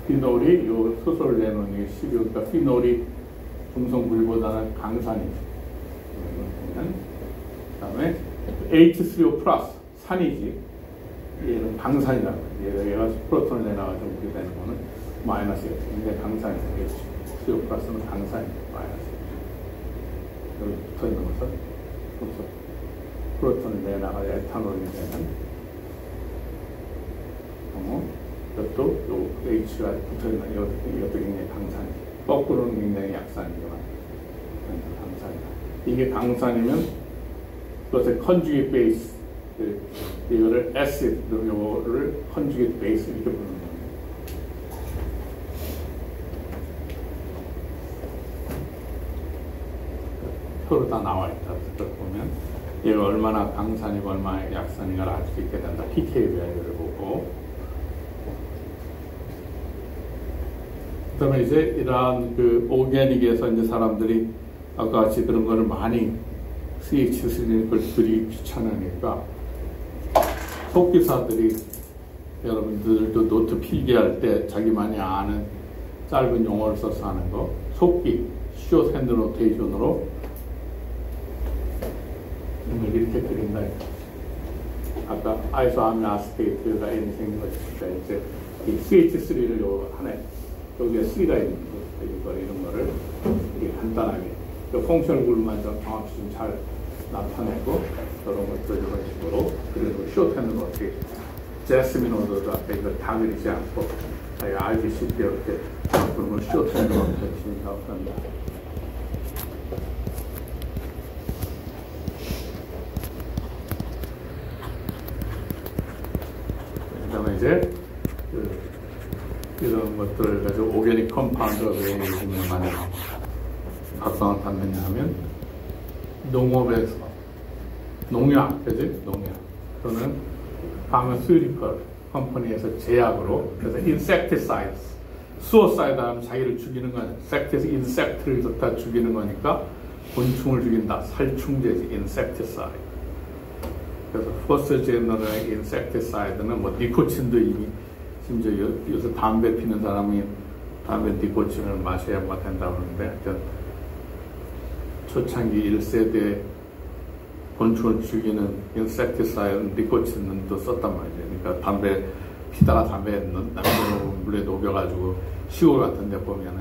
피놀이 요 소설을 내놓은 게 12, 피놀이 중성물보다는 강산이지. 그 다음에 H3O 플러스 산이지. 얘는 강산이라고. 얘가 프로톤을 내놔가지고 이렇게 되는 거는 마이너스겠죠. 근데 강산이 되겠죠. CO 플러스는 강산이 마이너스. 여기 붙어 있는 것은 프로톤을 내놔가 에탄올이 되는 경우, 이것도 요 H가 붙어 있는 이것도 굉장히 강산이. 거꾸로는 굉장히 약산이지만 강산이다. 이게 강산이면 그것의 컨주게이트 베이스, 이거를 애시드, 요거를 컨주게이트 베이스 이렇게 부르는 거예요. 표로 다 나와 있다. 그걸 보면 얘가 얼마나 강산이고 얼마나 약산인가를 알 수 있게 된다. pK 밸류를 보고. 그 다음에 이제 이러한 그 오게닉에서 이제 사람들이 아까 같이 그런 거를 많이 CH 쓰는 걸 들이 귀찮으니까 속기사들이 여러분들도 노트 필기할 때 자기만이 아는 짧은 용어를 써서 하는 거 속기, short hand notation으로 이걸 이렇게 그린다. 아까 아이소아미아스테이트가 N이 생긴 것이니까 이제 이 CH3를 요 안에 여기에 3가 있는 거 이런 거를 이렇게 간단하게 그 펑션 그룹만 좀 정확히 좀 잘 나타내고 그런 것들 이런 식으로 그리고 쇼트핸드로 어떻게 제스민 오더도 앞에 이걸 다 그리지 않고 알기 쉽게 이렇게 그런 걸 쇼트핸드로 해주시면 합니다. 그다음에 이제 이런 것들을 가지고 오게닉 컴파운드가 왜 있는 만에 각성을 받느냐 하면 농업에서 농약, 그지? 농약 또는 파마스리컬 컴퍼니에서 제약으로 그래서 인섹티사이드 수어사이드 하면 자기를 죽이는 거야. 섹트에서 인섹트를 갖다 죽이는 거니까 곤충을 죽인다. 살충제지 인섹티사이드. 그래서 퍼스트 제너럴의 인섹티사이드는 뭐 니코틴도 이미 심지어 요새 담배 피는 사람이 담배 니코틴을 마셔야 된다고 하는데 초창기 1세대 곤충을 죽이는 인섹티사이드 니코틴도 썼단 말이에요. 그러니까 담배 피다가 담배 남겨놓고 물에 녹여가지고 시골 같은 데 보면은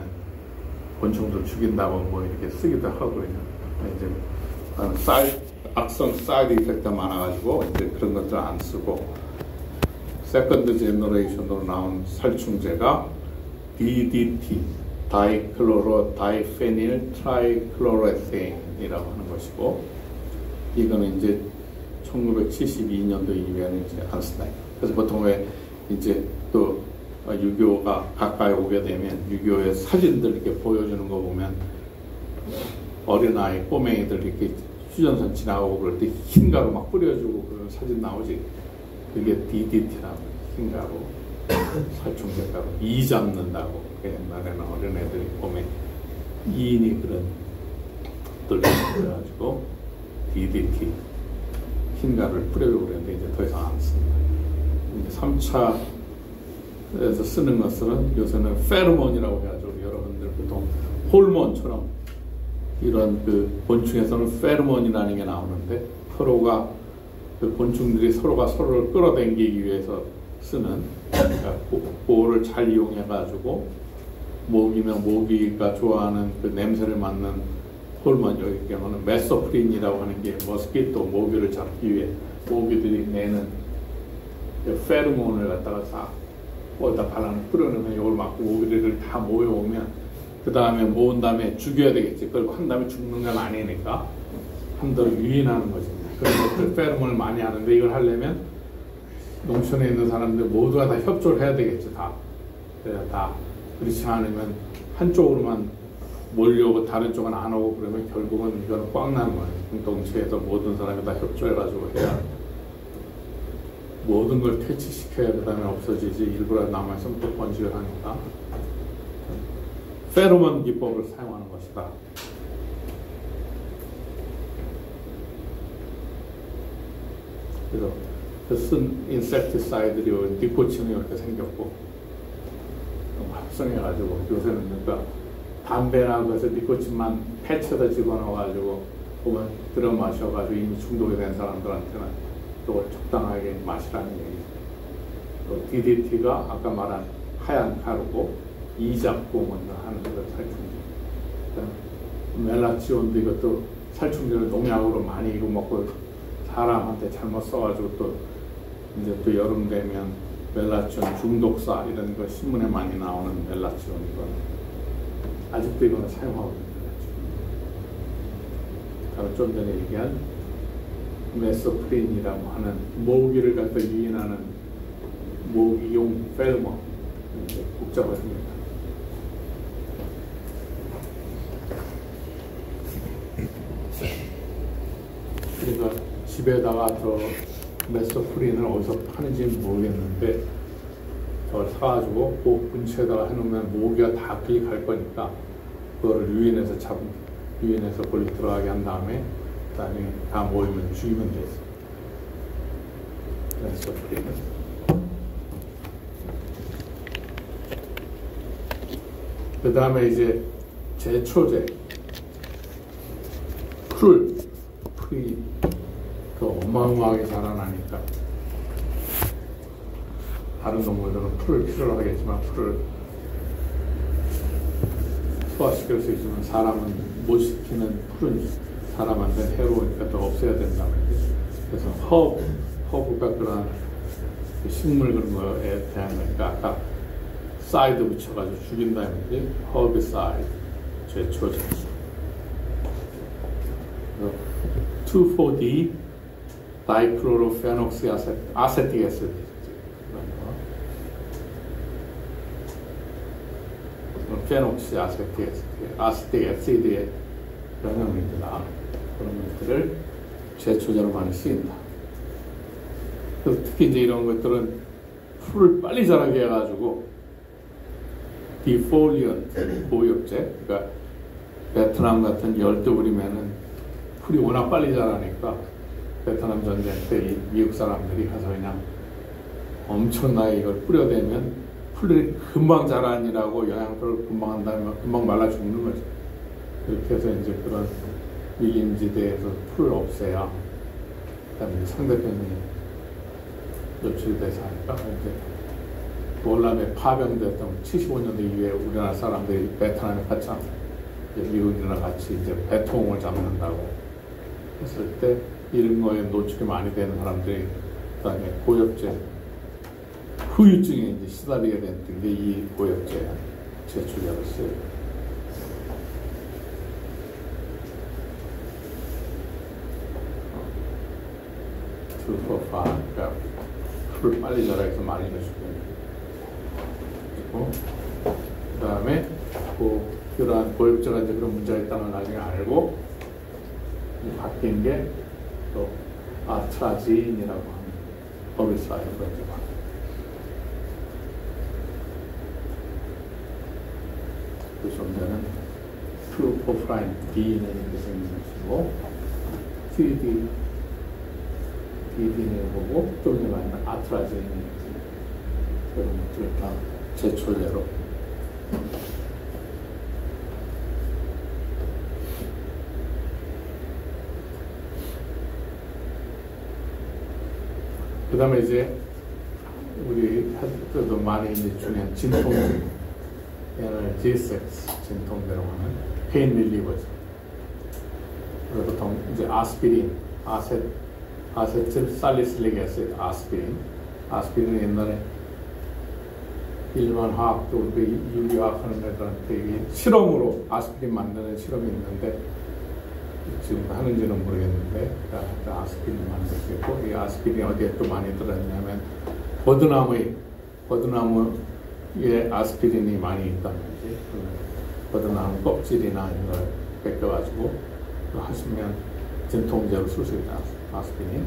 곤충도 죽인다고 뭐 이렇게 쓰기도 하고요. 이제 악성 사이드 이펙트가 많아가지고 이제 그런 것들 안 쓰고 세컨드 제너레이션으로 나온 살충제가 DDT, 다이클로로 다이페닐 트라이클로레세인이라고 하는 것이고 이거는 이제 1972년도 이후에는 이제 안 쓴다. 그래서 보통 왜 이제 또 6.25가 가까이 오게 되면 6.25의 사진들 이렇게 보여주는 거 보면 어린아이 꼬맹이들 이렇게 휴전선 지나가고 그럴 때 흰가루 막 뿌려주고 그런 사진 나오지. 그게 DDT라고 흰가루 살충제가루 이 잡는다고 옛날에는 어린애들이 보면 이인이 그런 것들을 그래가지고 DDT 흰가루를 뿌려주고 그랬는데 이제 더 이상 안 씁니다. 이제 3차에서 쓰는 것은 요새는 페로몬이라고 해가지고 여러분들 보통 호르몬처럼 이런 그 곤충에서는 페로몬이라는 게 나오는데 서로가 그 곤충들이 서로가 서로를 끌어당기기 위해서 쓰는 그러니까 그거를 잘 이용해 가지고 모기면 모기가 좋아하는 그 냄새를 맡는 호르몬 여기 경우는 메소프린이라고 하는 게 머스키토 모기를 잡기 위해 모기들이 내는 그 페로몬을 갖다가 싹 어디다 뿌려놓으면 이걸 막 모기들이 다 모여오면 그 다음에 모은 다음에 죽여야 되겠지. 그리고 한 다음에 죽는 건 아니니까 한 번 더 유인하는 것입니다. 그래서 그 페로몬을 많이 하는데 이걸 하려면 농촌에 있는 사람들 모두가 다 협조를 해야 되겠지. 다 그렇지 않으면 한쪽으로만 몰려오고 다른 쪽은 안 오고 그러면 결국은 이거는 꽉 나는 거예요. 공동체에서 모든 사람이 다 협조해가지고 해야 모든 걸 퇴치시켜야 그 다음에 없어지지 일부러 남아있으면 또 번식을 하니까 페로몬 기법을 사용하는 것이다. 그래서 그 쓴 인섹티사이드리 니코틴이 이렇게 생겼고 합성해가지고 요새는 그러니까 담배나 그래서 니코틴만 패치에다 집어넣어가지고 보면 들어 마셔가지고 이미 중독이 된 사람들한테는 또 적당하게 마시라는 얘기죠. 또 DDT가 아까 말한 하얀 가루고 이잡공을 하는 그 살충제. 멜라치온도 이것도 살충제를 농약으로 많이 이거 먹고 사람한테 잘못 써가지고 또 이제 또 여름 되면 멜라치온 중독사 이런 거 신문에 많이 나오는 멜라치온 이거 아직도 이거는 사용하고 있는 좀 전에 얘기한 메소프린이라고 하는 모기를 갖다 유인하는 모기용 페로몬 복잡합니다. 그러니까 집에다가 저 메소프린을 어디서 파는지는 모르겠는데 저걸 사가지고 그 근처에다가 해놓으면 모기가 다 클릭할 거니까 그거를 유인해서 거기 들어가게 한 다음에 그다음에 다 모이면 죽이면 되죠. 메소프린은 그 다음에 이제 제초제, 풀이 더 어마어마하게 자라나니까 다른 동물들은 풀을 필요로 하겠지만 풀을 소화시킬 수 있지만 사람은 못 시키는 풀은 사람한테 해로우니까 더 없애야 된다는 거죠. 그래서 허브가 그런 식물 그런 거에 대한 거니까 아까 사이드 붙여가지고 죽인다는 거지. 허브사이드, 제초제. 2,4-D 다이크로로페녹시 아세틱 애시드 페녹시 아세틱 애시드의 영양입니다. 그런 것들을 제초제로 많이 쓰인다. 특히 이제 이런 것들은 풀을 빨리 자라게 해가지고 디폴리언트 보육제, 그러니까 베트남 같은 열대우리면은 풀이 워낙 빨리 자라니까 베트남 전쟁 때 미국 사람들이 가서 그냥 엄청나게 이걸 뿌려대면 풀이 금방 자라니라고 영양소를 금방 한다면 금방 말라 죽는 거죠. 그렇게 해서 이제 그런 밀림지대에서 풀을 없애야 그다음에 상대편이 노출돼서 하니까 이제 월남에 파병됐던 75년도 이후에 우리나라 사람들이 베트남에 갔잖아. 미국이랑 같이 이제 배통을 잡는다고 했을 때 이런 거에 노출이 많이 되는 사람들이 그다음에 고엽제 후유증에 이제 시달리게 됐던 게 이 고엽제 제초제로서요. 투포파, 그러니까 풀을 빨리 자라해서 많이 해주고, 그리고 그 다음에 그러한 고엽제가 이제 그런 문제가 있다는 걸 나중에 알고 바뀐 게 또 아트라지인이라고 하는 허비사이드가 이제 그 존재는 2,4,5-D는 이렇게 생긴 것이고 3D DD는 보고 종류가 있는 아트라지인이 그런 것들을 다 제초제로 그 다음에 이제 우리 할 때도 많이 이제 중요한 진통제, 얘를 G6 진통제라고 하는 페인 릴리버죠. 그리고 보통 이제 아스피린, 아세틸 살리실릭 애시드, 아스피린은 옛날에 일반 화학도 유리화학 하는 애들한테 실험으로 아스피린 만드는 실험이 있는데 지금 하는지는 모르겠는데 아스피린 만들고 이 아스피린이 어디에 또 많이 들어있냐면 버드나무에 아스피린이 많이 있다는 거지. 버드나무 껍질이나 이런 걸 벗겨가지고 하시면 진통제로 쓸 수 있다. 아스피린.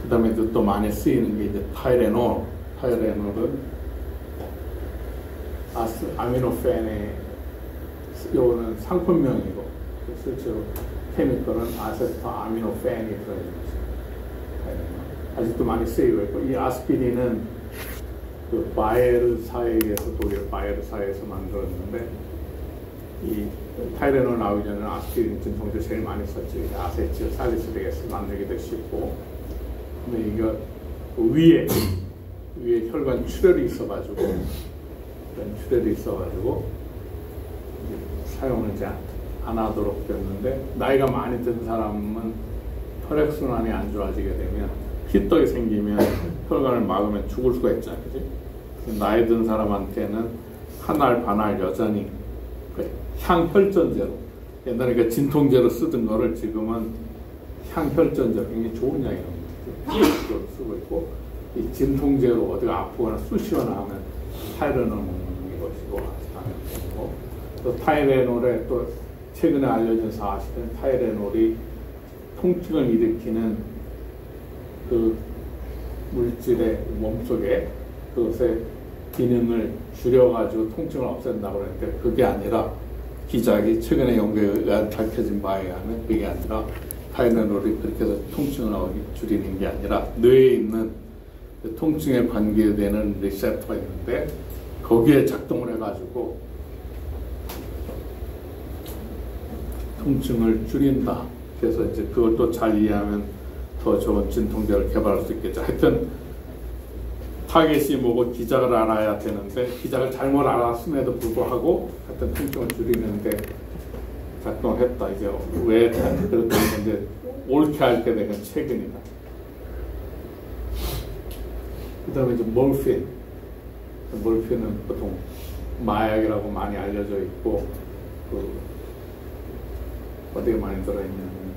그 다음에 또 많이 쓰이는 게 이제 타이레놀은 아미노펜의 요거는 상품명이고 실제로 케미컬은 아세토 아미노펜이 들어있는 것입니다. 아직도 많이 쓰이고 있고 이 아스피린은 그 바이에르사에서 독일 바이에르사에서 만들었는데 이 타이레놀 나오기 전에는 아스피린 진통제 제일 많이 썼지. 아세틸 살리실릭 만들기도 쉽고 근데 이거 위에 혈관 출혈이 있어가지고 사용을 이제 안 하도록 됐는데 나이가 많이 든 사람은 혈액순환이 안 좋아지게 되면 피떡이 생기면 혈관을 막으면 죽을 수가 있잖아요. 그치? 나이 든 사람한테는 한 알 반 알 여전히 향혈전제로 옛날에 그 진통제로 쓰던 거를 지금은 향혈전제로 굉장히 좋은 약이라고 쓰고 있고 이 진통제로 어디가 아프거나 쑤시거나 하면 타이레놀 먹는 것이고 또 타이레놀에 또 최근에 알려진 사실은 타이레놀이 통증을 일으키는 그 물질의 몸속에 그것의 기능을 줄여가지고 통증을 없앤다고 그랬는데 그게 아니라 기작이 최근에 연구에 의한 밝혀진 바에 의하면 그게 아니라 타이레놀이 그렇게 해서 통증을 줄이는 게 아니라 뇌에 있는 그 통증에 관계되는 리셉터가 있는데 거기에 작동을 해가지고 통증을 줄인다. 그래서 이제 그걸 또 잘 이해하면 더 좋은 진통제를 개발할 수 있겠죠. 하여튼 타겟이 뭐고 기작을 알아야 되는데 기작을 잘못 알았음에도 불구하고 하여튼 통증을 줄이는데 작동했다. 이제 왜 그렇게 이제 옳게 알게 된 건 최근이다. 그 다음에 이제 몰핀. 몰핀은 보통 마약이라고 많이 알려져 있고, 어디에 많이 들어있냐면,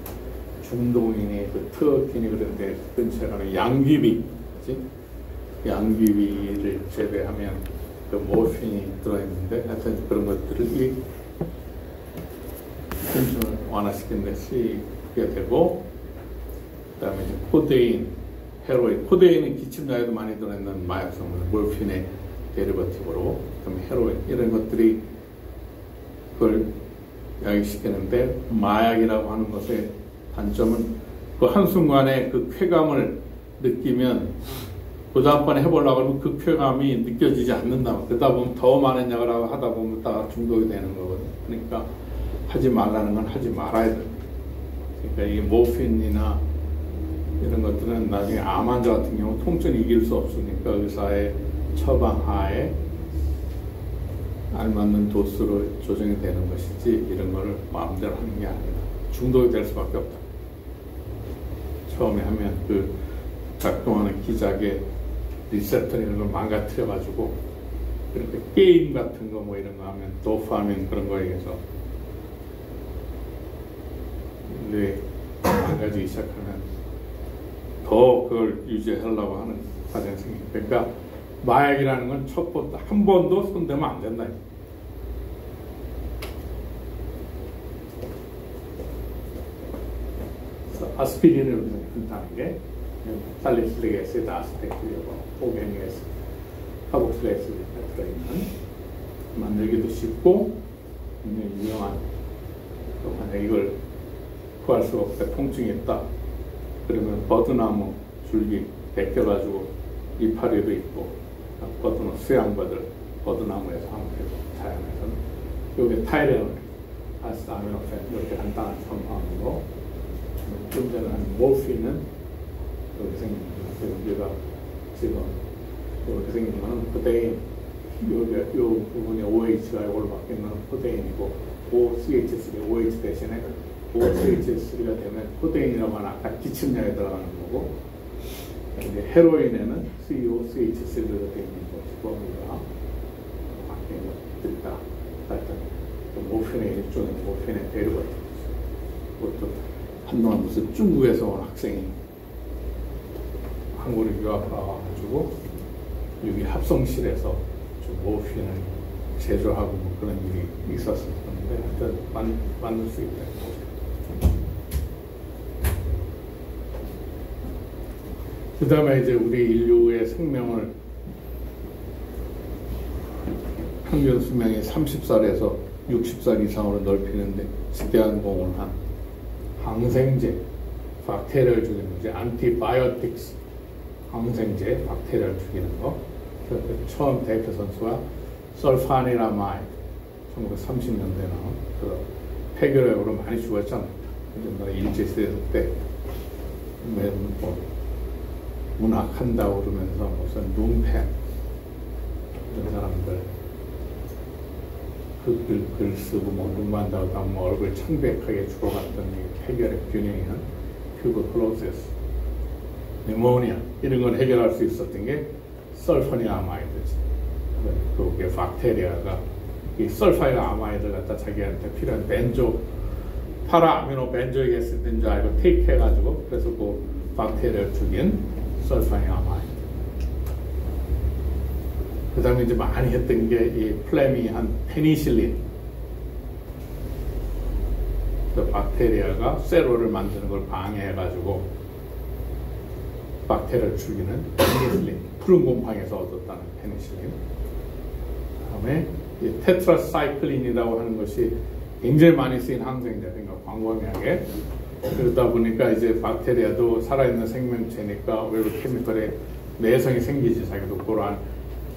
중동인이 그 트어키니 그런데 근처에 가면 양귀비, 그치? 양귀비를 재배하면 그 모핀이 들어있는데, 하여튼 그런 것들이 통증을 완화시키는 데 쓰이게 되고, 그 다음에 이제 코데인, 헤로인. 코데인은 기침약에도 많이 들어있는 마약성분, 몰핀의 데리버티브로, 그다음에 헤로인 이런 것들이 그걸 야기시키는데 마약이라고 하는 것의 단점은 그 한순간에 그 쾌감을 느끼면 그 다음번에 해보려고 하면 그 쾌감이 느껴지지 않는다. 그러다 보면 더 많은 약을 하다 보면 다 중독이 되는 거거든요. 그러니까 하지 말라는 건 하지 말아야 돼요. 그러니까 이 모핀이나 이런 것들은 나중에 암 환자 같은 경우 통증을 이길 수 없으니까 의사의 처방하에 알맞는 도수로 조정이 되는 것이지 이런 거를 마음대로 하는 게 아니다. 중독이 될 수밖에 없다. 처음에 하면 그 작동하는 기작의 리셉터 이런 걸 망가뜨려가지고 그렇게 게임 같은 거 뭐 이런 거 하면 도파민 그런 거에 의해서 뇌 망가지기 시작하면 더 그걸 유지하려고 하는 과정이 생깁니다. 그러니까 마약이라는 건 한 번도 손대면 안 된다. 아스피린을 우리가 한다는 게 살리실릭 애시드, 아스펙트리고 오베닉 애시드, 카복실릭 애시드가 들어있는 만들기도 쉽고 굉장히 유용한 또 만약 이걸 구할 수가 없다, 통증이 있다 그러면 버드나무 줄기 벗겨가지고 이파리도 있고 버드나무 수양버들 버드나무에서 하면 되고 자연에서는 여기 타이레놀 아스타미노펜 이렇게 간단한 첨가하고 좀 전에 한 모피는 여기 생긴 우리가 지금 이렇게 생긴 거는 코데인 요 부분이 OH가 이걸로 바뀌는 건 코데인이고 OCH3 OH 대신에 OCH3가 되면 코데인이라고 하는 아까 기침약에 들어가는 거고 이제 헤로인에는 COCH3가 되어 있는 것이고 우리가 바뀌는 것들이다. 하여튼 모핀의 일종의 모핀의 데리버티브. 그것도 한동안 무슨 중국에서 온 학생이 한국으로 유학 와가지고 여기 합성실에서 모핀을 제조하고 뭐 그런 일이 있었었는데 하여튼 만들 수 있다. 그 다음에 이제 우리 인류의 생명을 평균 수명이 30살에서 60살 이상으로 넓히는데 지대한 공을 한 항생제, 박테리아를 죽이는 거지, 안티바이오틱스, 항생제, 박테리아를 죽이는 거. 그래서 처음 대표 선수가 설파니라마이드, 1930년대에 나온 그 폐결핵으로 많이 죽었잖아요. 옛날에 일제시대 때 뭐 문학한다고 그러면서 무슨 눈펜 이런 사람들 글 쓰고 뭐 눈만다고 하면 뭐 얼굴 창백하게 죽어갔던 폐결핵 균형이한 튜버클로시스, 니모니아 이런 걸 해결할 수 있었던 게 설파니아마이드지. 그게 박테리아가 이 설파니아마이드 갖다 자기한테 필요한 파라아미노 벤조익 애시드인 줄 알고 테이크해가지고 그래서 그 박테리아를 죽인 설파니아마이드. 그 다음에 이제 많이 했던 게 이 플레미한 페니실린. 그 박테리아가 세로를 만드는 걸 방해해가지고 박테리아를 죽이는 페니실린. 푸른 곰팡이에서 얻었다는 페니실린. 다음에 이 테트라사이클린이라고 하는 것이 굉장히 많이 쓰인 항생제, 그러니까 광범위하게. 그러다 보니까 이제 박테리아도 살아있는 생명체니까 외부 케미컬에 내성이 생기지, 자기도 그러한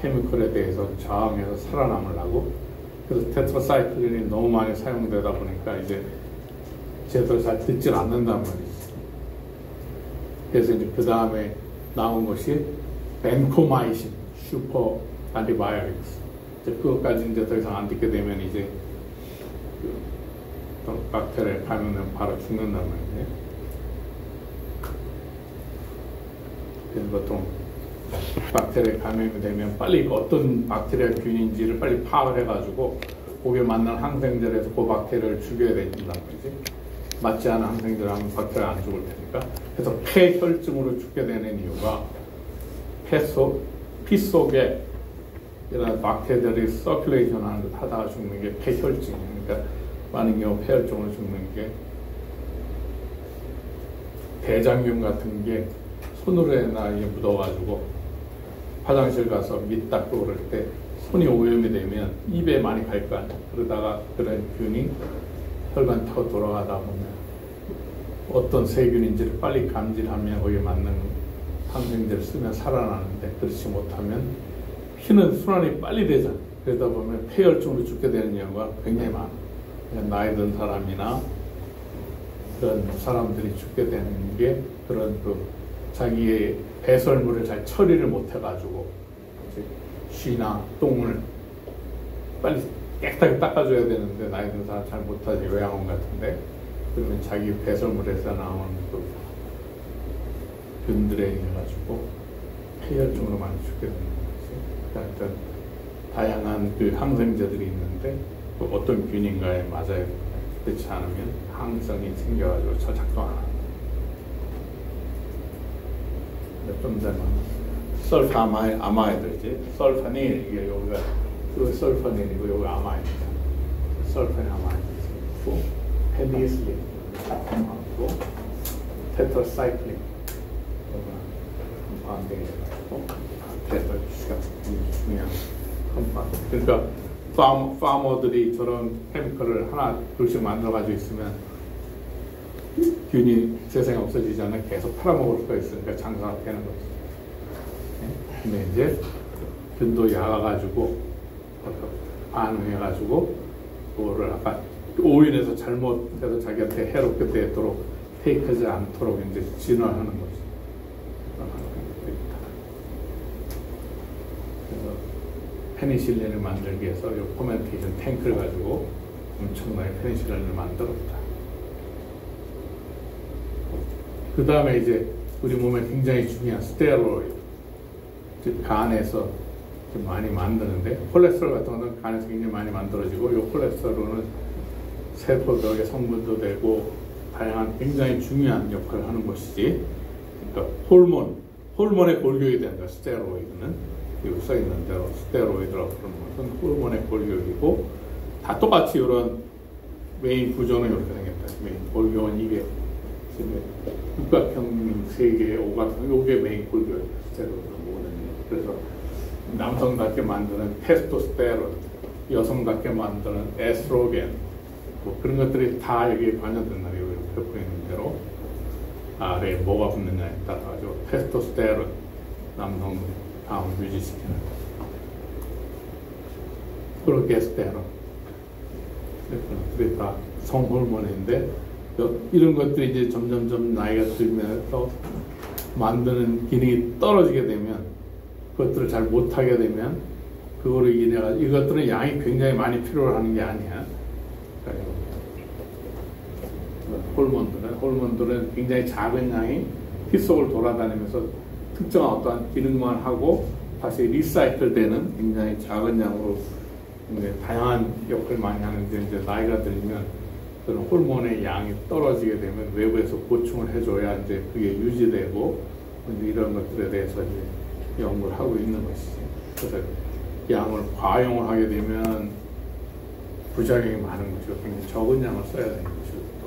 케미컬에 대해서 저항해서 살아남으려고. 그래서 테트라사이클린이 너무 많이 사용되다 보니까 이제 제대로 잘 듣질 않는단 말이지. 그래서 이제 그 다음에 나온 것이 벤코마이신 슈퍼 안티바이오틱스. 이제 그것까지 이제 더 이상 안 듣게 되면 이제 그 박테리아에 감염되면 바로 죽는단 말이에요. 그래서 보통 박테리아에 감염이 되면 빨리 어떤 박테리아 균인지를 빨리 파악을 해가지고 거기에 맞는 항생제를 해서 그 박테리아를 죽여야 된단 말이지. 맞지 않은 항생제를 하면 박테리아 안 죽을 테니까. 그래서 폐혈증으로 죽게 되는 이유가 피 속에 이런 박테리아들이 서큘레이션 하다가 죽는 게 폐혈증이에요. 그러니까 많은 경우 폐혈증으로 죽는 게 대장균 같은 게 손으로나 묻어가지고 화장실 가서 밑 닦고 그럴 때 손이 오염이 되면 입에 많이 갈 거 아니에요. 그러다가 그런 균이 혈관 타고 돌아가다 보면 어떤 세균인지를 빨리 감지하면 거기에 맞는 항생제를 쓰면 살아나는데 그렇지 못하면 피는 순환이 빨리 되잖아요. 그러다 보면 폐혈증으로 죽게 되는 경우가 굉장히 많아요. 나이 든 사람이나 그런 사람들이 죽게 되는 게 그런 그 자기의 배설물을 잘 처리를 못 해가지고 쉬나 똥을 빨리 깨끗하게 닦아줘야 되는데 나이 든 사람 잘 못하지. 요양원 같은데 그러면 자기 배설물에서 나오는 그 균들에 의해가지고 폐혈증으로 많이 죽게 되는 거지. 그러니까 다양한 그 항생제들이 있는데 그 어떤 균인가에 맞아야 그렇지 않으면 항성이 생겨가지고 작동 안 합니다. 좀 전에 설파아마이드지. 설파닐 이게 여기가 그 설파닐이고 여기 아마이드. 설파아마이드 있고 페니슬린 하고 테트라사이클린 컴파운드해가지고 테트라시가 중요한 컴파운드. 그러니까 파머들이 저런 케미컬을 하나 둘씩 만들어가지고 있으면 균이 세상에 없어지지 않는 계속 팔아먹을 수가 있으니까 장사가 되는 거죠. 근데 이제 균도 약아가지고 반응해가지고 그거를 아까 오인해서 잘못해서 자기한테 해롭게 되도록 테이크하지 않도록 이제 진화하는 거죠. 그래서 페니실린을 만들기 위해서 이 포멘테이션 탱크를 가지고 엄청나게 페니실린을 만들었다. 그 다음에 이제 우리 몸에 굉장히 중요한 스테로이드, 즉 간에서 좀 많이 만드는데 콜레스테롤 같은 거는 간에서 굉장히 많이 만들어지고 이 콜레스테롤은 세포들의 성분도 되고 다양한 굉장히 중요한 역할을 하는 것이지. 그러니까 호르몬의 골격이 된다. 스테로이드는 여기 써 있는 대로 스테로이드라고 부르는 것은 호르몬의 골격이고 다 똑같이 이런 메인 구조는 이렇게 생겼다. 메인 골격은 이게 육각형 3개의 오각형, 이게 메인 골격이에요. 스테로이드 모델이. 그래서 남성답게 만드는 테스토스테론, 여성답게 만드는 에스트로겐, 뭐 그런 것들이 다 여기에 관여된다. 이렇게 보이는 대로 아래에 뭐가 붙느냐에 따라 가지고 테스토스테론, 남성 다음 유지시키는 프로게스테론, 그게 다 성호르몬인데 이런 것들이 이제 점점점 나이가 들면서 만드는 기능이 떨어지게 되면 그것들을 잘 못하게 되면 그거로 인해 이것들은 양이 굉장히 많이 필요로 하는 게 아니야. 호르몬들은 굉장히 작은 양이 피 속을 돌아다니면서 특정한 어떠한 기능만 하고 다시 리사이클 되는 굉장히 작은 양으로 다양한 역할을 많이 하는데 이제 나이가 들면 그런 호르몬의 양이 떨어지게 되면 외부에서 보충을 해줘야 이제 그게 유지되고 이제 이런 것들에 대해서 이제 연구를 하고 있는 것이지. 그래서 양을 과용을 하게 되면 부작용이 많은 것이고 굉장히 적은 양을 써야 되는 것이고 또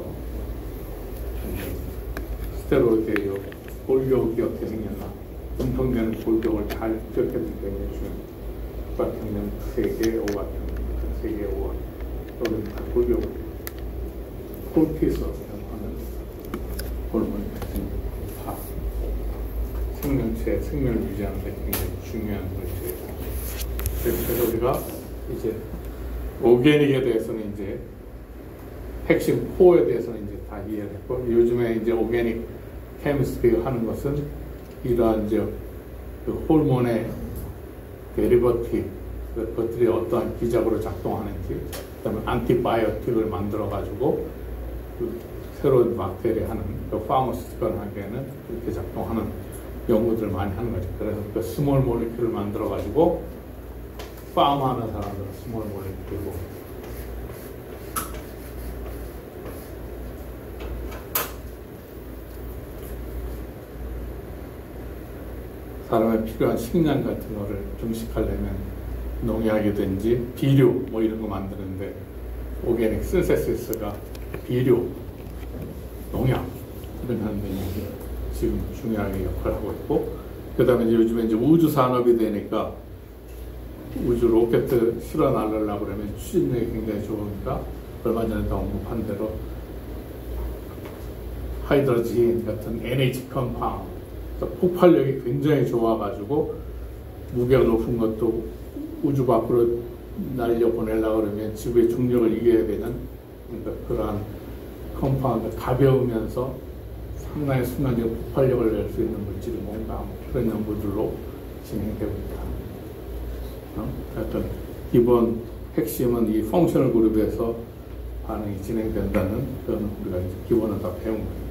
스테로이드의 골격이 어떻게 생겼나 분통되는 골격을 잘 기억해두는 게 굉장히 중요합니다. 육각형은 3개, 오각형 3개, 오각형 여기는 다 골격 콜피에서 하는 호르몬이 다 생명체, 생명을 유지하는 데 굉장히 중요한 것이에요. 그래서 우리가 이제 오게닉에 대해서는 이제 핵심 코어에 대해서는 이제 다 이해를 했고, 요즘에 이제 오게닉 케미스트리가 하는 것은 이러한 이제 그 호르몬의 데리버티브 것들이 어떠한 기작으로 작동하는지, 그다음에 안티바이오틱을 만들어 가지고 그 새로운 박테리아 하는 그 파머스티컬하게는 그렇게 작동하는 연구들 많이 하는 거죠. 그래서 그 스몰 모리큘을 만들어 가지고 파마하는 사람들은 스몰 모리큘이고, 사람에 필요한 식량 같은 거를 증식하려면 농약이든지 비료 뭐 이런 거 만드는데, 오게닉 신세시스가 비료, 농약 이런 하는 데 지금 중요하게 역할을 하고 있고, 그 다음에 요즘에 이제 우주 산업이 되니까 우주 로켓 실어 날리려고 그러면 추진력이 굉장히 좋으니까, 얼마 전에 다 언급한 대로 하이드로진 같은 NH 컴파운드, 폭발력이 굉장히 좋아가지고 무게가 높은 것도 우주 밖으로 날려보내려고 그러면 지구의 중력을 이겨야 되는, 그러니까 그러한 컴파운드, 가벼우면서 상당히 순간적인 폭발력을 낼 수 있는 물질이 뭔가, 그런 연구들로 진행되고 있다. 하여튼 기본 핵심은 이 펑셔널 그룹에서 반응이 진행된다는 그런 우리가 이제 기본은 다 배운 거예요.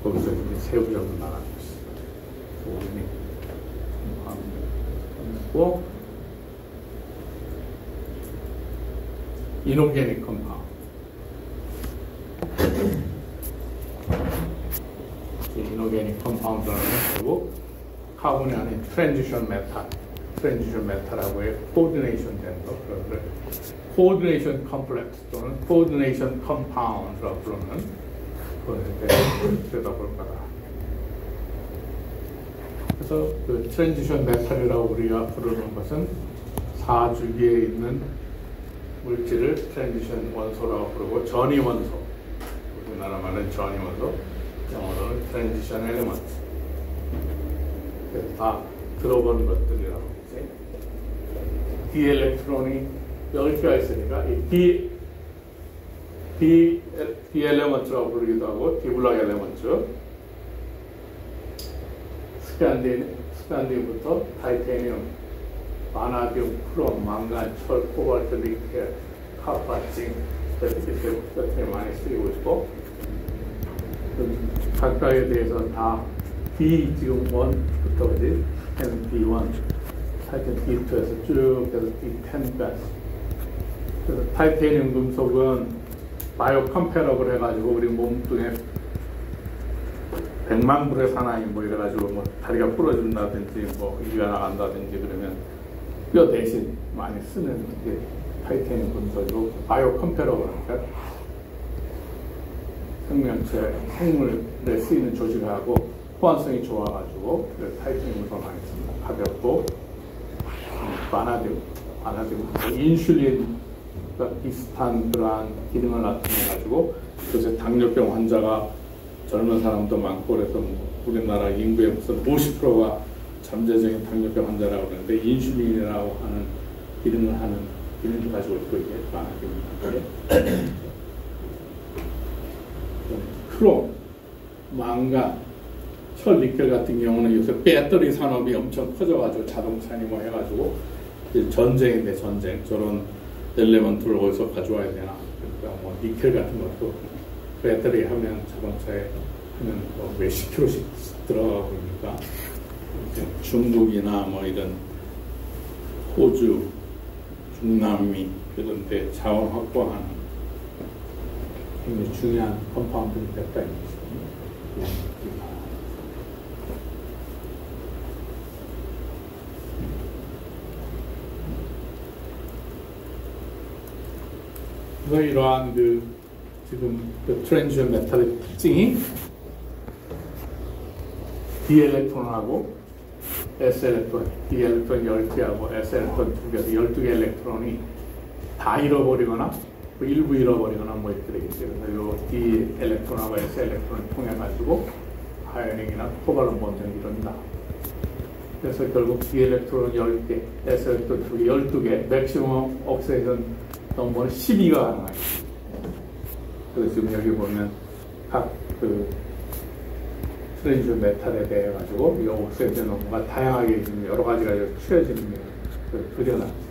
거기서 이제 세부적으로 나가는 것이 오게닉 컴파운드, 이노게닉 컴파운드. 이노게닉 컴파운드라는 결국 카본이 아닌 트랜지션 메탈하고 코디네이션 된 거, 그걸 코디네이션 컴플렉스 또는 코디네이션 컴파운드라고 부르는 그걸 이렇게 들여다볼 거다. 그래서 그 트랜지션 메탈이라고 우리가 부르는 것은 4주기에 있는 물질을 트랜지션 원소라고 부르고, 전이 원소, 우리나라 말은 전이 원소, 영어로는 트랜지션 엘리먼트. 다 들어본 것들이라고 하지. D 엘렉트론이 10개가 있으니까 이 D 엘리먼트라고 부르기도 하고, D 블락 엘리먼트, 스칸딘부터 타이타늄, 바나듐, 크롬, 망간, 철, 코발트, 니켈, 카파, 징, 이렇게 많이 쓰이고 있고, 각각에 대해서 다 D 지금 1부터지, D1, 하여튼 D2에서 쭉 해서 D10까지. 그래서 타이타늄 금속은 바이오 컴패러블 해가지고 우리 몸뚱에 100만 불의 사나이 뭐 이래가지고 뭐 다리가 부러진다든지 뭐 이가 나간다든지 그러면 뼈 대신 많이 쓰는 게 타이타늄 금속이고, 바이오 컴패러블 하니까 생명체, 생물에 쓰이는 조직하고 호환성이 좋아가지고 타이타늄 금속 많이 씁니다. 가볍고, 바나듐, 인슐린과 비슷한 그러한 기능을 나타내가지고, 요새 당뇨병 환자가 젊은 사람도 많고 그래서 뭐 우리나라 인구의 무슨 50%가 잠재적인 당뇨병 환자라고 그러는데, 인슐린이라고 하는 기능을 가지고 있고, 이게 바나듐인데, 크롬, 망간, 철, 니켈 같은 경우는 요새 배터리 산업이 엄청 커져가지고 자동차니 뭐 해가지고 전쟁인데, 저런 엘레먼트를 어디서 가져와야 되나. 그러니까 뭐 니켈 같은 것도 배터리 하면 자동차에 하면 뭐 몇십 킬로씩 들어가고 그러니까 중국이나 뭐 이런 호주, 중남미 이런 데 자원 확보하는 굉장히 중요한 컴파운드를 몇 가지 있습니다. 그래서 이러한 지금 트랜지션 메탈의 특징이 D 엘렉트론하고 S 엘렉트론, D 엘렉트론 10개하고 S 엘렉트론 2개, 12개 엘렉트론이 다 잃어버리거나 뭐 일부 잃어버리거나 뭐 이렇게 되겠죠. 그래서 이 D 엘렉트론하고 S 엘렉트론을 통해 가지고 아이오닉이나 코발론 본전이 이룬다. 그래서 결국 D 엘렉트론 10개, S 엘렉트론 2개, 12개, 맥시멈 옥시데이션 넘버는 12가 가능하죠. 그래서 지금 여기 보면 각 트랜스 메탈에 대해 가지고 이 옥세이드 넘버가 다양하게 여러 가지가 취해지는 게 그려놨어요.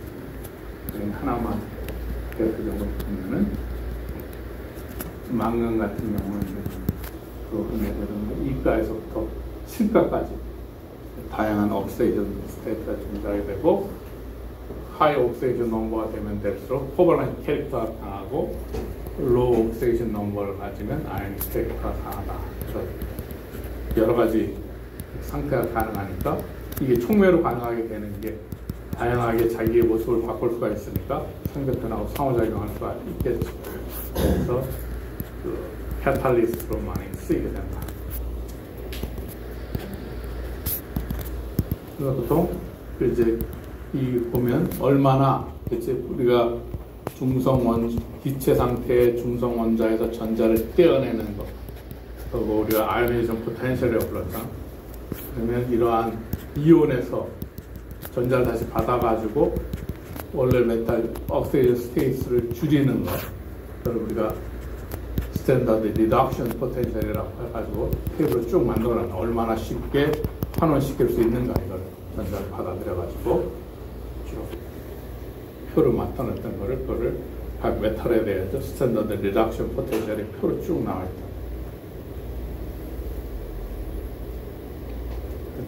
하나만 대표적으로 보면은 망간 같은 경우는 이가에서부터 실가까지 다양한 옥세이드 스테이트가 존재하게 되고 하이 옥세이드 넘버가 되면 될수록 포벌한 캐릭터가 강하고 로우 옥세이드 넘버를 가지면 아이언 캐릭터가 강하다. 그래서 여러 가지 상태가 가능하니까 이게 총매로 가능하게 되는 게 다양하게 자기의 모습을 바꿀 수가 있으니까 상대편하고 상호작용할 수가 있겠죠. 그래서 캐탈리스트로 많이 쓰이게 된다. 그래서 보통 이제 이 보면 얼마나 이제 우리가 기체 상태의 중성 원자에서 전자를 떼어내는 것, 그리고 우리가 아이오니전 포텐셜이라고 불렀잖아. 그러면 이러한 이온에서 전자를 다시 받아가지고 원래 메탈 옥사이드 스테이트를 줄이는 것, 그걸 우리가 스탠다드 리덕션 포텐셜이라고 해가지고 테이블을 쭉 만들어놨다. 얼마나 쉽게 환원시킬 수 있는가, 이걸 전자를 받아들여가지고 쭉 표로 나타냈던 거를 그거를 각 메탈에 대해서 스탠다드 리덕션 포텐셜이 표로 쭉 나와있다.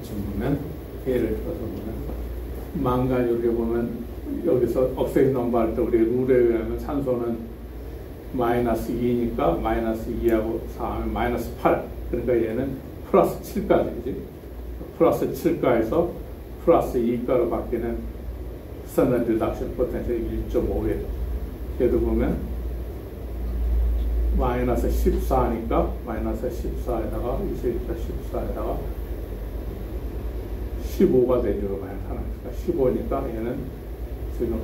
지금 보면 예를 들어서 보면 망간 여기 보면 여기서 옥세이드 넘버 할 때 우리 룰에 의하면 산소는 마이너스 2니까 마이너스 2하고 4하면 마이너스 8. 그러니까 얘는 플러스 7까지지. 플러스 7가에서 플러스 2가로 바뀌는 스탠다드 리덕션 포텐셜이 1.5에 얘도 보면 마이너스 14니까 마이너스 14에다가 14에다가 15가 되죠. 만약 하나니까 15니까 얘는 지금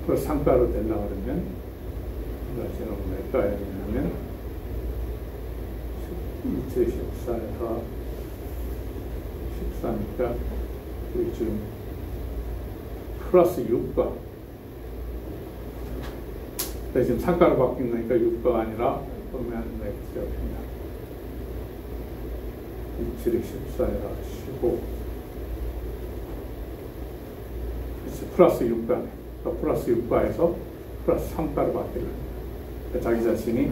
플러스 3가로 되려고 그러면 지금 몇 가야 되냐면 14에서 14니까 지금 플러스 6가 지금 3가로 바뀐 거니까 6가가 아니라 보면 몇 개냐 14에서 15 플러스 6가, 플러스 6가에서 플러스 3가로 바뀌는 자기 자신이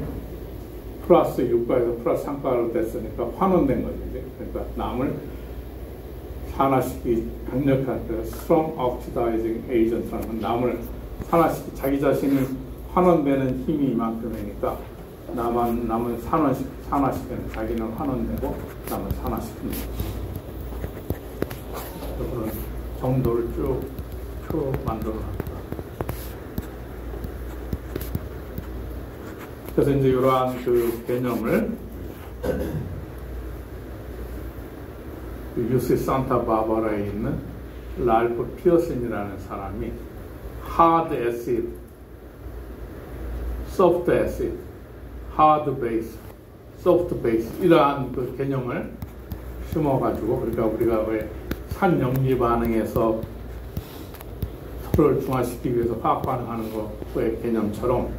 플러스 6가에서 플러스 3가로 됐으니까 환원된 거죠. 그러니까 남을 산화시키 강력한 strong oxidizing agent라는 건 남을 산화시키 자기 자신이 환원되는 힘이 이만큼이니까 남은 산화시키는 자기는 환원되고 남을 산화시키는 그런 정도를 쭉 만들어놨다. 그래서 이제 이러한 그 개념을 UC 산타바바라에 있는 랄프 피어슨이라는 사람이 hard acid, soft acid, hard base, soft base 이러한 그 개념을 심어가지고 그러니까 우리가 왜 산염리 반응에서 서로를 중화시키기 위해서 화학 반응하는 거의 개념처럼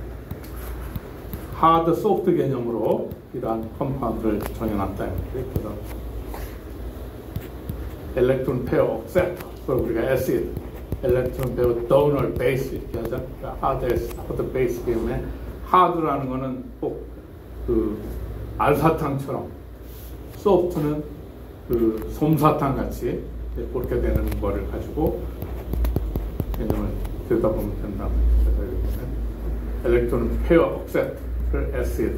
하드 소프트 개념으로 이러한 컴파운드를 정해놨다. 그래서 엘렉트론 페어 옥세트, 그걸 우리가 애시드, 엘렉트론 페어 도너 베이스 이렇게 하자. 하드 베이스 때문에 하드라는 거는 꼭 그 알사탕처럼, 소프트는 그 솜사탕 같이 그렇게 되는 거를 가지고 개념을 들여다보면 된다. 그래서 여기 엘렉트론 페어 옥세트를 애시드,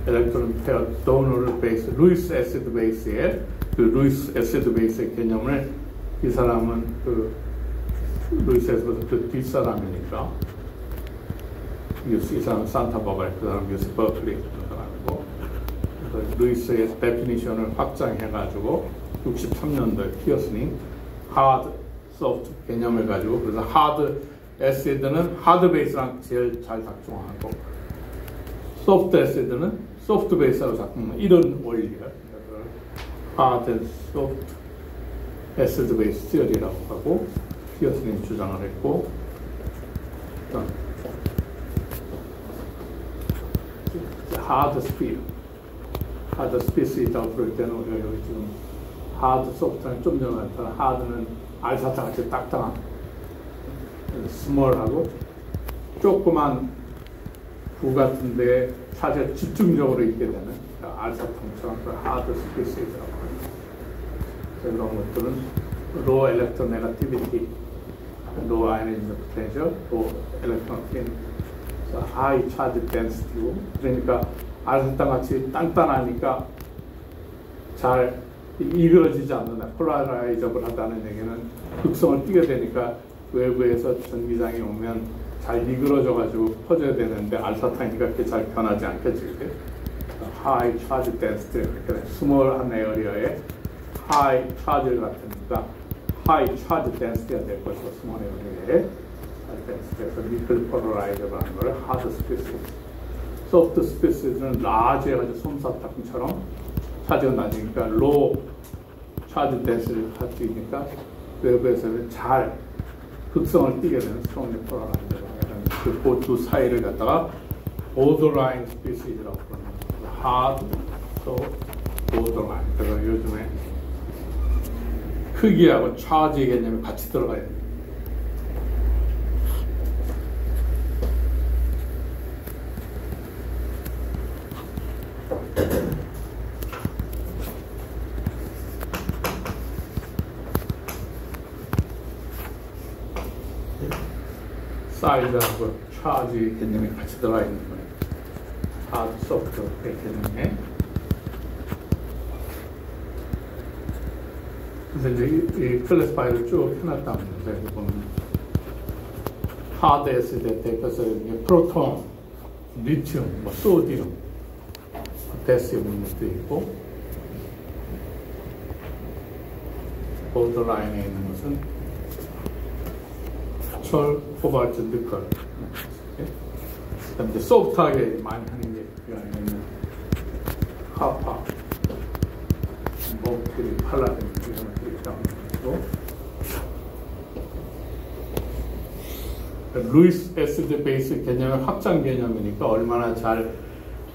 엘렉트론 페어 도너를 베이스, 루이스 애시드 베이스의 그 루이스 애시드 베이스의 개념을 이 사람은 그 루이스 애시드 그 뒷사람이니까 이 사람 산타바바라, 그 사람 유스 버클리 그런 사람이고 그래서 루이스의 데피니션을 확장해가지고 63년도에 피어슨이 하드 소프트 개념을 가지고 그래서 하드 애시드는 하드 베이스랑 제일 잘 작동하고 소프트 애시드는 소프트 베이스로 작동하는 이런 원리가 하드 소프트 애시드 베이스 시어리라고 하고 피어슨이 주장을 했고 하드 스피드 하드 스피스이라고 부를 때는 우리가 여기 지금 하드 소프트는 좀 전에 나타난 하드는 알사탕 같이 딱딱한 스몰하고 조그만 구 같은데 사실 집중적으로 있게 되는 알사탕처럼 하드 스피스이라고 합니다. 그런 것들은 low electronegativity, low ionization potential, low electron spin, high charge density. 그러니까 알사탕 같이 단단하니까 잘 이그러지지 않는다. 폴라라이저블하다는 얘기는 극성을 띠게 되니까 외부에서 전기장이 오면 잘 이그러져가지고 퍼져야 되는데 알사탕이니까 그렇게 잘 변하지 않게 지게 high charge density, 스몰한 에어리어에 high charge를 갖으니까 high charge density가 될 것이고 스몰 에어리어에 그래서 니클 폴라라이저블한 거를 hard species, soft species는 large 해가지고 솜사탕처럼 차지가 낮으니까 low charge density를 가지니까 외부에서는 잘 극성을 띠게 되는 strongly polarized 그 두 사이를 갖다가 borderline species라고 부릅니다. hard, soft, borderline. 그래서 요즘에 크기하고 charge의 개념이 같이 들어가야 됩니다. 사이즈하고 차지 개념이 같이 들어가 있는 거예요. 하드, 소프트 개념에. 그래서 이제 이 클래스 파일을 쭉 해놨다면 여기 보면 하드 했을 때 그래서 프로톤, 리튬, 뭐 소디움, 데시움 이런 것도 있고 보더라인에 있는 것은 철, 코발트, 니켈. 그다음에 이제 소프트하게 많이 하는 게 있는 카파, 머큐리, 팔라딘 이런 것들이 있다고. 루이스 애시드 베이스 개념의 확장 개념이니까 얼마나 잘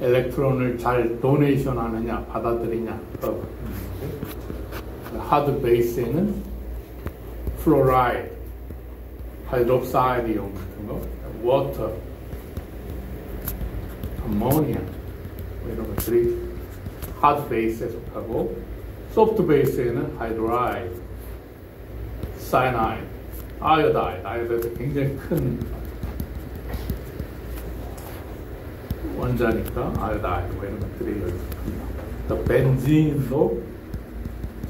엘렉트론을 잘 도네이션 하느냐, 받아들이냐. 하드 베이스에는 플로라이드, 하이드록사이드 이온 같은 거, 워터, 아모니아 이런 것들이 하드 베이스에 속하고 소프트 베이스에는 하이드라이드, 사이나이드, 아이오다이드 굉장히 큰 원자니까 아이오다이드 이런 것들이 여기 있습니다. 또 벤진도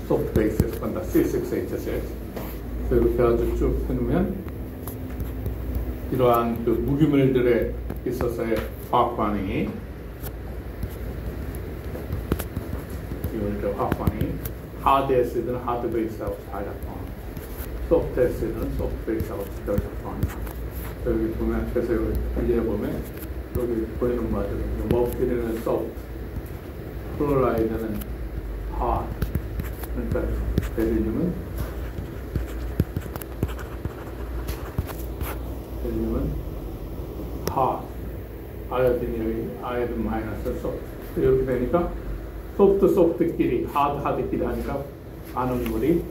소프트 베이스에 속한다. C6H6. 이렇게 아주 쭉 해놓으면 이러한 그 무기물들에 있어서의 화학 반응이 이렇게 화학 반응이 하드 애시드는 하드 베이스하고 잘 작동합니다. 소프트 애시드는 소프트 베이스하고 잘 작동합니다. 여기 보면 그래서 여기 보면 여기 보이는 바대로 머큐리는 소프트, 플로라이드는 하드. 그러니까 베릴륨은 하드, 아이오딘이 여기 아이오딘 마이너스 소프트 이렇게 되니까 소프트끼리 하드끼리 하니까 반응물이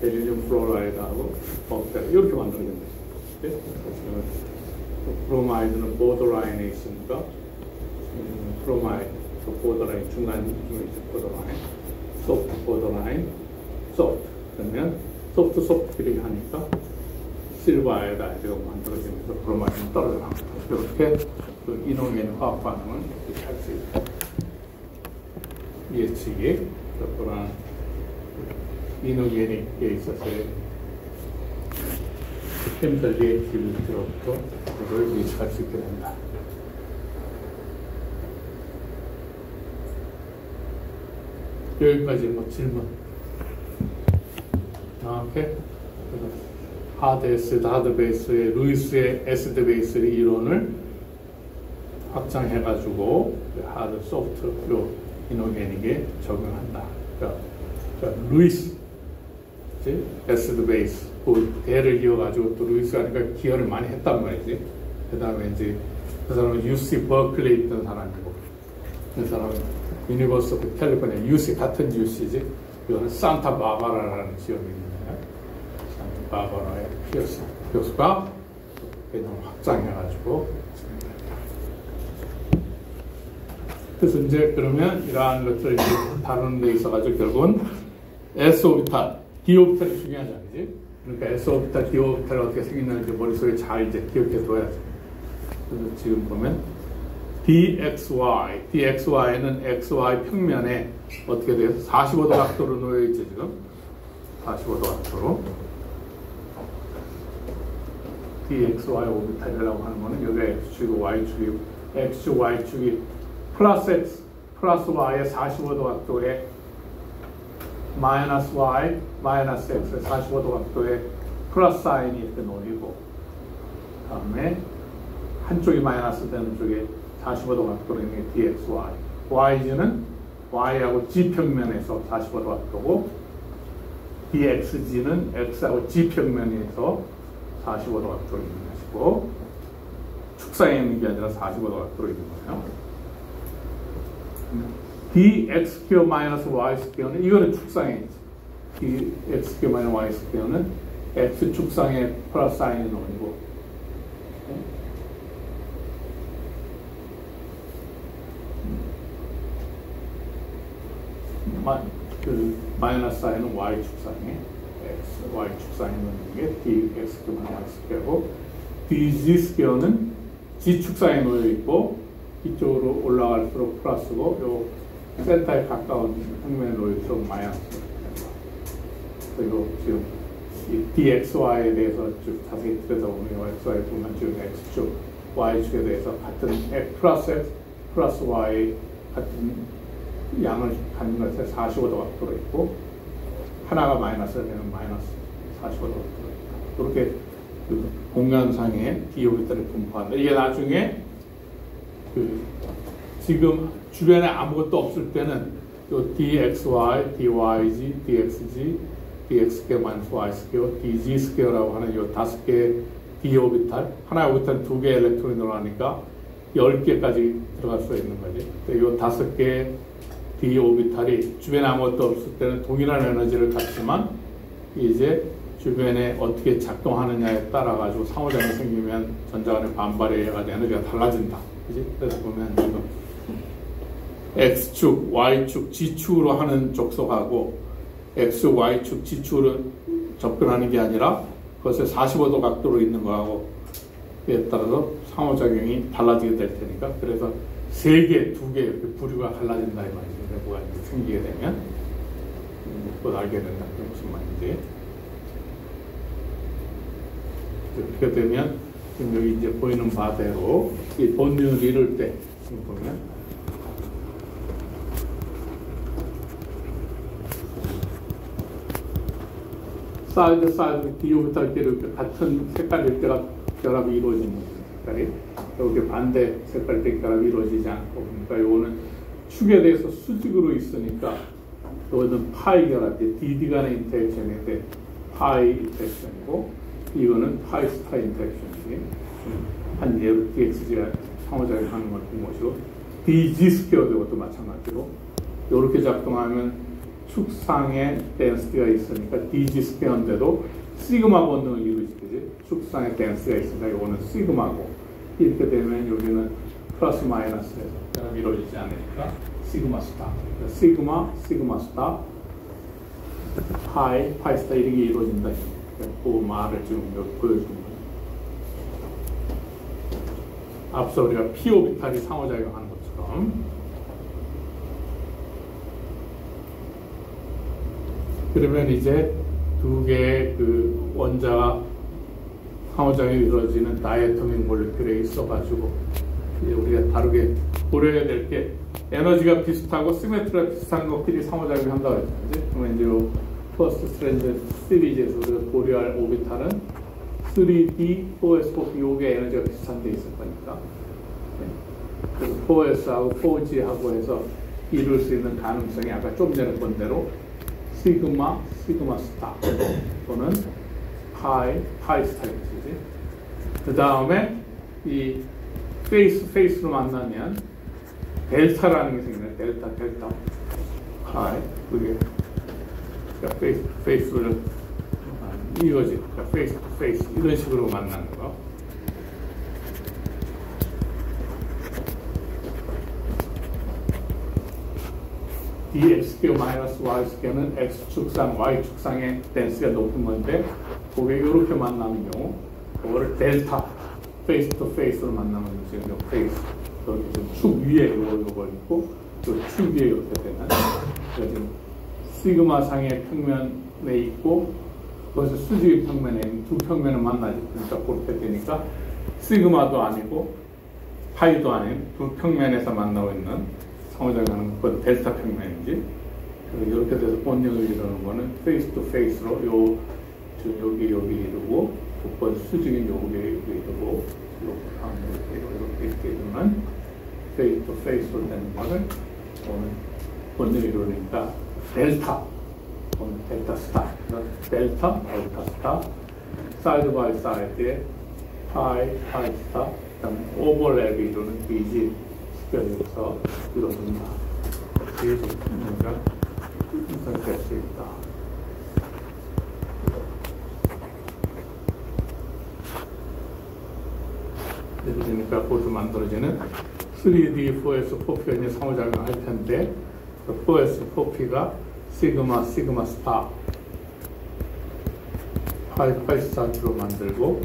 베릴륨 플로라이드하고 소프트 이렇게 만들어집니다. 브로마이드는 보더라인에 있으니까 브로마이드, 보더라인 중간 중에 보더라인, 소프트 보더라인, 소프트 그러면 소프트끼리 하니까 실버 아이오다이드가 만들어지면서 브로마이드는 떨어져 나갑니다. 이렇게 그 이노게닉 화학 반응을 이렇게 할 수 있다. 예측이 그런 이노게닉에 있어서의 케미컬 리액티비티로부터 그걸 예측할 수 있게 된다. 여기까지 뭐 질문. 오케이. 하드 애시드, 하드 베이스의 루이스의 애시드 베이스 이론을 확장해가지고 하드, 소프트, 요 이노게닉에 적용한다. 그러니까 루이스, 애시드 베이스, 그 대를 이어가지고 또 루이스가 그러니까 기여를 많이 했단 말이지. 그 다음에 이제 그 사람은 UC 버클리에 있던 사람이고, 그 사람은 유니버스 오브 캘리포니아 UC 같은 UC지. 이거는 산타바바라라는 지역이 있는데 산타바바라의 피어스 교수가 개념을 확장해가지고 그래서 이제 그러면 이러한 것들을 이제 다루는 데 있어가지고 결국은 S 오비탈, D 오비탈이 중요하지 않지? 그러니까 S 오비탈, D 오비탈이 어떻게 생겼는지 머릿속에 잘 이제 기억해 둬야지. 그래서 지금 보면 DXY는 XY 평면에 어떻게 돼요? 45도 각도로 놓여 있죠 지금. 45도 각도로. DXY 오비탈이라고 하는 거는 여기가 X축이고 Y축이고 X축, Y축이 플러스 X, 플러스 Y의 45도 각도에 마이너스 Y, 마이너스 X의 45도 각도에 플러스 사인이 이렇게 놓이고 다음에 한쪽이 마이너스 되는 쪽에 45도 각도로 있는 게 DXY. YG는 Y하고 G 평면에서 45도 각도고 DXG는 X하고 G 평면에서 45도 각도로 있는 것이고 축상에 있는 게 아니라 45도 각도로 있는 거예요. dx² 마이너스 y²는 이거는 축상에 있지. dx² 마이너스 y²는 x 축상에 플러스 사인이 놓이고 그 마이너스 사인은 y 축상에 x, y 축상에 놓는 게 dx² 마이너스 y²고 dg²는 g 축상에 놓여 있고 이쪽으로 올라갈수록 플러스고 요 센터에 가까운 평면에 놓일수록 마이너스. 그리고 지금 이 dxy에 대해서 쭉 자세히 들여다보면 xy 보면 지금 x축, y축에 대해서 같은 x 플러스 x 플러스 y 같은 양을 갖는 것에 45도 각도로 있고 하나가 마이너스가 되면 마이너스 45도 각도로 있다. 그렇게 그 공간상의 d 오비탈을 분포한다. 이게 나중에 그 지금 주변에 아무것도 없을 때는 요 dxy, dyg, dxg, dx² 마이너스 y², dg²라고 하는 요 5개의 d 오비탈, 하나의 오비탈 2개의 엘렉트론이 들어가니까 10개까지 들어갈 수가 있는 거지. 요 5개의 d 오비탈이 주변에 아무것도 없을 때는 동일한 에너지를 갖지만 이제 주변에 어떻게 작동하느냐에 따라 가지고 상호작용이 생기면 전자 간의 반발에 의해 가지고 에너지가 달라진다. 그지? 그래서 보면 지금 X축, Y축, G축으로 하는 족속하고 X축, Y축, G축으로 접근하는 게 아니라 그것에 45도 각도로 있는 거하고 그에 따라서 상호작용이 달라지게 될 테니까 그래서 3개, 2개 이렇게 부류가 갈라진다 이 말이죠. 뭐가 생기게 되면 곧 알게 된다. 그게 무슨 말인지. 그렇게 되면 지금 여기 이제 보이는 바대로 이 본륜을 이룰 때 지금 보면 사이드 D 오비탈끼리 이렇게 같은 색깔일 때가 결합이 이루어지는 색깔이 여기 반대 색깔일 때 결합이 이루어지지 않고 그러니까 요거는 축에 대해서 수직으로 있으니까 요거는 파이 결합이 DD 간의 인터랙션일 때 파이 인터랙션이고 이거는 파이 스타 인터랙션이지 한 예로 DXG가 상호작용하는 걸 본 것이고 DG² 이것도 마찬가지로 이렇게 작동하면 축상에 덴시티가 있으니까 DG²인데도 시그마 본능을 이루어지지 축상에 덴시티가 있으니까 이거는 시그마고 이렇게 되면 여기는 플러스 마이너스에서 결합이 이루어지지 않으니까 시그마 스타 시그마 스타 파이 스타 이런 게 이루어진다. 그 말을 지금 보여주는 거예요. 앞서 우리가 p 오비탈이 상호작용하는 것처럼 그러면 이제 두 개의 그 원자가 상호작용이 이루어지는 다이애토믹 몰리큘에 있어가지고 이제 우리가 다르게 고려해야 될 게 에너지가 비슷하고 시메트리가 비슷한 것끼리 상호작용을 한다고 했죠. 그러면 이제 퍼스트 스트랜드 시리즈에서 우리가 고려할 오비탈은 3D, 4S, 4P 요게 에너지가 비슷한 데 있을 거니까 그래서 4S하고 4G하고 해서 이룰 수 있는 가능성이 아까 좀 전에 본 대로 시그마 스타 또는 파이 스타이지. 그 다음에 이 페이스로 만나면 델타라는 게 생기네. 델타. 파이. 그게 그러니까 페이스를 이거지. 그러니까 페이스 투 페이스 이런 식으로 만나는 거. dxq 마이너스 yxq는 x축상, y축상의 댄스가 높은 건데 그게 이렇게 만나는 경우 그거를 델타, 페이스 투 페이스로 만나는 지금 페이스 축 위에 이거 있고 또 축 위에 이렇게 되는 지금 시그마 상의 평면에 있고 거기서 수직의 평면에 있는 두 평면을 만나지. 그러니까 그렇게 되니까 시그마도 아니고 파이도 아닌 두 평면에서 만나고 있는 상호작용하는 건 델타 평면인지 이렇게 돼서 본역을 이루는 거는 페이스 투 페이스로 여기 이루고 두 수직인 여기 이루고 이렇게 이루면 페이스 투 페이스로 되는 거를 본역을 이루니까 델타 스타 델타 스타 사이드 바이 사이드에 파이 스타 그다음 오버랩이 이루는 BG 식별에서 이루어진다. 이게 우리가 분석될 수 있다. 예를 들니까 거기서 만들어지는 3D 4S 4P가 이제 상호작용할 텐데 4S 4P가 시그마 스타 파이 스타트로 만들고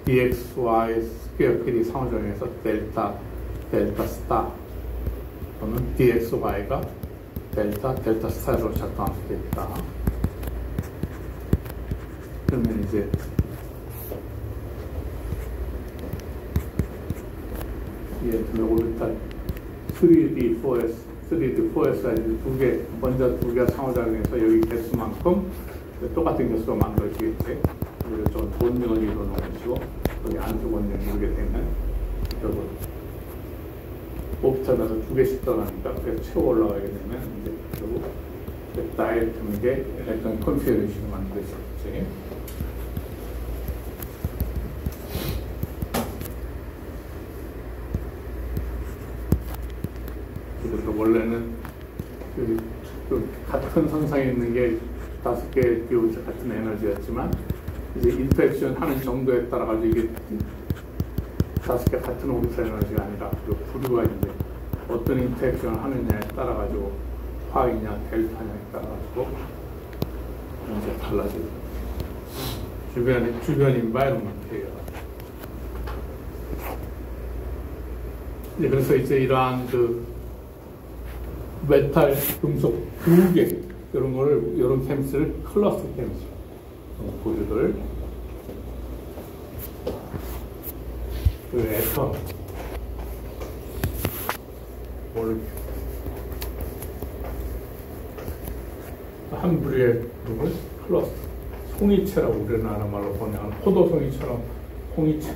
dxy 스퀘어끼리 상호작용해서 델타 스타 또는 dxy가 델타 스타로 작동할 수도 있다. 그러면 이제 오르탈 3D 4S가 두 개, 먼저 두 개가 상호작용해서 여기 개수만큼 똑같은 개수가 만들어지겠지. 그리고 좀 본능을 이루는 것이고, 여기 안쪽 원령이 이렇게 되면, 여기 오프터에서 두 개씩 들어가니까, 그래서 채워 올라가게 되면, 이제 결국 다이렉트는 게 일렉트론 컨피그레이션을 만들어지겠지. 그래서 원래는 그 같은 선상에 있는 게 5개의 기호자 같은 에너지였지만 이제 인터랙션 하는 정도에 따라 가지고 이게 5개 같은 오비탈 에너지가 아니라 그 부류가 이제 어떤 인터랙션을 하느냐에 따라 가지고 화학이냐 델타냐에 따라 가지고 이제 달라지고 주변 인바이러먼트예요. 그래서 이제 이러한 그 메탈, 금속 두 개 이런 거를 이런 케미스를 클러스터 케미스 고유들 그 애터 한 부류의 그룹을 클러스터 송이체라고 우리나라 말로 번역하는 포도송이처럼 송이체.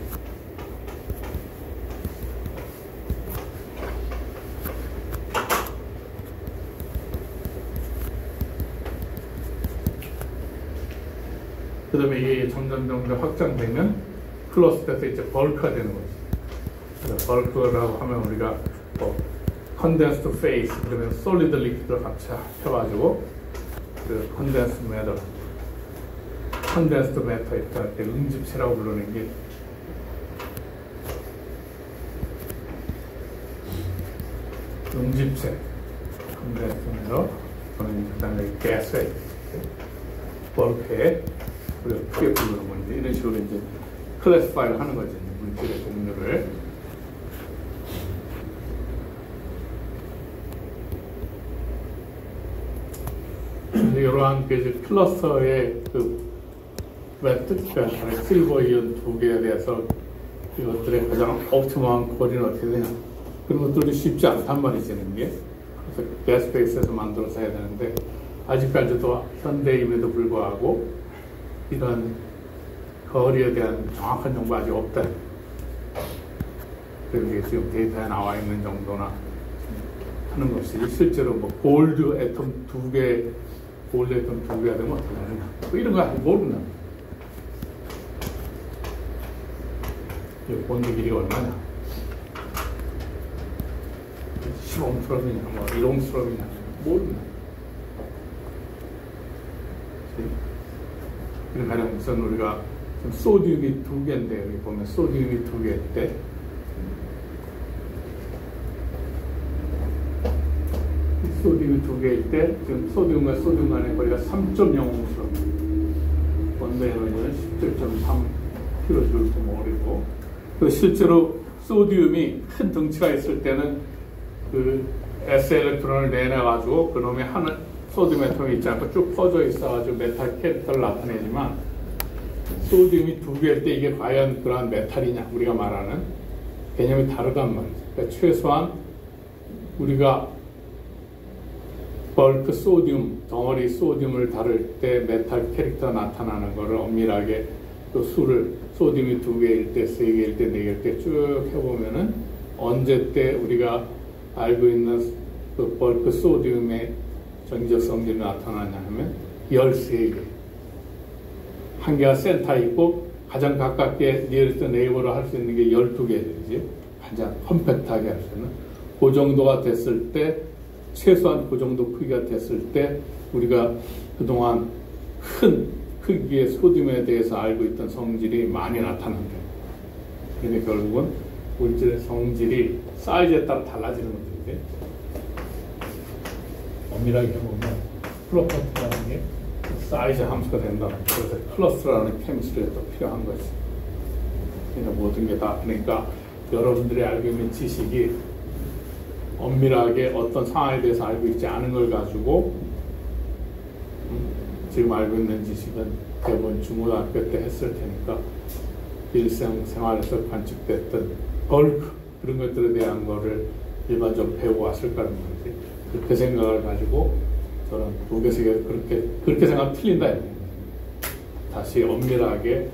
그 다음에 이게 점점 확장되면 클러스터에서 이제 벌크가 되는 거죠. 그래서 벌크라고 하면 우리가 컨덴스드 페이스 그러면 솔리드 리퀴드를 같이 해가지고 그 컨덴스드 매터 할 때 응집체라고 부르는 게 응집체 컨덴스드 매터 또는 그 다음에 가스 벌크에 우리가 크게 부르는 건데 이런 식으로 이제 클래시파이를 하는 거죠. 물질의 종류를. 이러한 그 클러스터의 그 실버 이온 두 개에 대해서 이것들의 가장 옵티멀한 거리는 어떻게 되냐. 그런 것들이 쉽지 않단 말이지, 이게. 그래서 가스페이스에서 만들어서 해야 되는데 아직까지도 현대임에도 불구하고 이런 거리에 대한 정확한 정보가 아직 없다. 그게 지금 데이터에 나와 있는 정도나 하는 것이 실제로 뭐 골드 애톰 두 개, 골드 애톰 두 개가 되면 어떻게 하느냐. 뭐 이런 거 아직 모르는. 본드 길이가 얼마냐. 스트롱스럽이냐, 뭐 이롱스럽이냐, 모르나. 이런 가령 우선 우리가 지금 소듐이 2개인데 여기 보면 소듐이 2개일 때 소듐이 2개일 때 지금 소듐과 소듐 간의 거리가 3.0옹스럽. 원자 에너지는 17.3kJmol이고, 그 실제로 소듐이 큰 덩치가 있을 때는 그 S 일렉트론을 내놔가지고 그놈이 하는 소듐 애톰이 있지 않고 쭉 퍼져 있어가지고 메탈 캐릭터를 나타내지만, 소듐이 2개일 때 이게 과연 그러한 메탈이냐, 우리가 말하는 개념이 다르단 말이죠. 그러니까 최소한 우리가 벌크 소듐, 덩어리 소듐을 다룰 때 메탈 캐릭터 나타나는 것을 엄밀하게 또 수를 소듐이 2개일 때, 3개일 때, 4개일 때 쭉 해보면은 언제 때 우리가 알고 있는 그 벌크 소듐의 전기적 성질이 나타나냐 하면 13개. 한 개가 센터에 있고 가장 가깝게 니어리스트 네이버로 할 수 있는 게 12개지. 가장 컴팩트하게 할 수 있는. 그 정도가 됐을 때, 최소한 그 정도 크기가 됐을 때 우리가 그동안 큰 크기의 소듐에 대해서 알고 있던 성질이 많이 나타난다. 그러니까 결국은 물질의 성질이 사이즈에 따라 달라지는 거지. 엄밀하게 보면 프로퍼티라는 게 사이즈 함수가 된다. 그래서 클러스라는 케미스트리가 또 필요한 거지. 그러니까 모든 게 다, 그러니까 여러분들이 알고 있는 지식이 엄밀하게 어떤 상황에 대해서 알고 있지 않은 걸 가지고 지금 알고 있는 지식은 대부분 중고등학교 때 했을 테니까 일생생활에서 관측됐던 벌크 그런 것들에 대한 거를 일반적으로 배우고 왔을 거라는 거지. 그렇게 생각을 가지고 저는 무게세계 그렇게 생각하면 틀린다. 다시 엄밀하게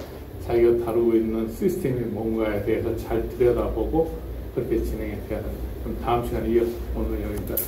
자기가 다루고 있는 시스템이 뭔가에 대해서 잘 들여다보고 그렇게 진행해 줘야 된다. 그럼 다음 시간에 이어서 오늘 여기까지.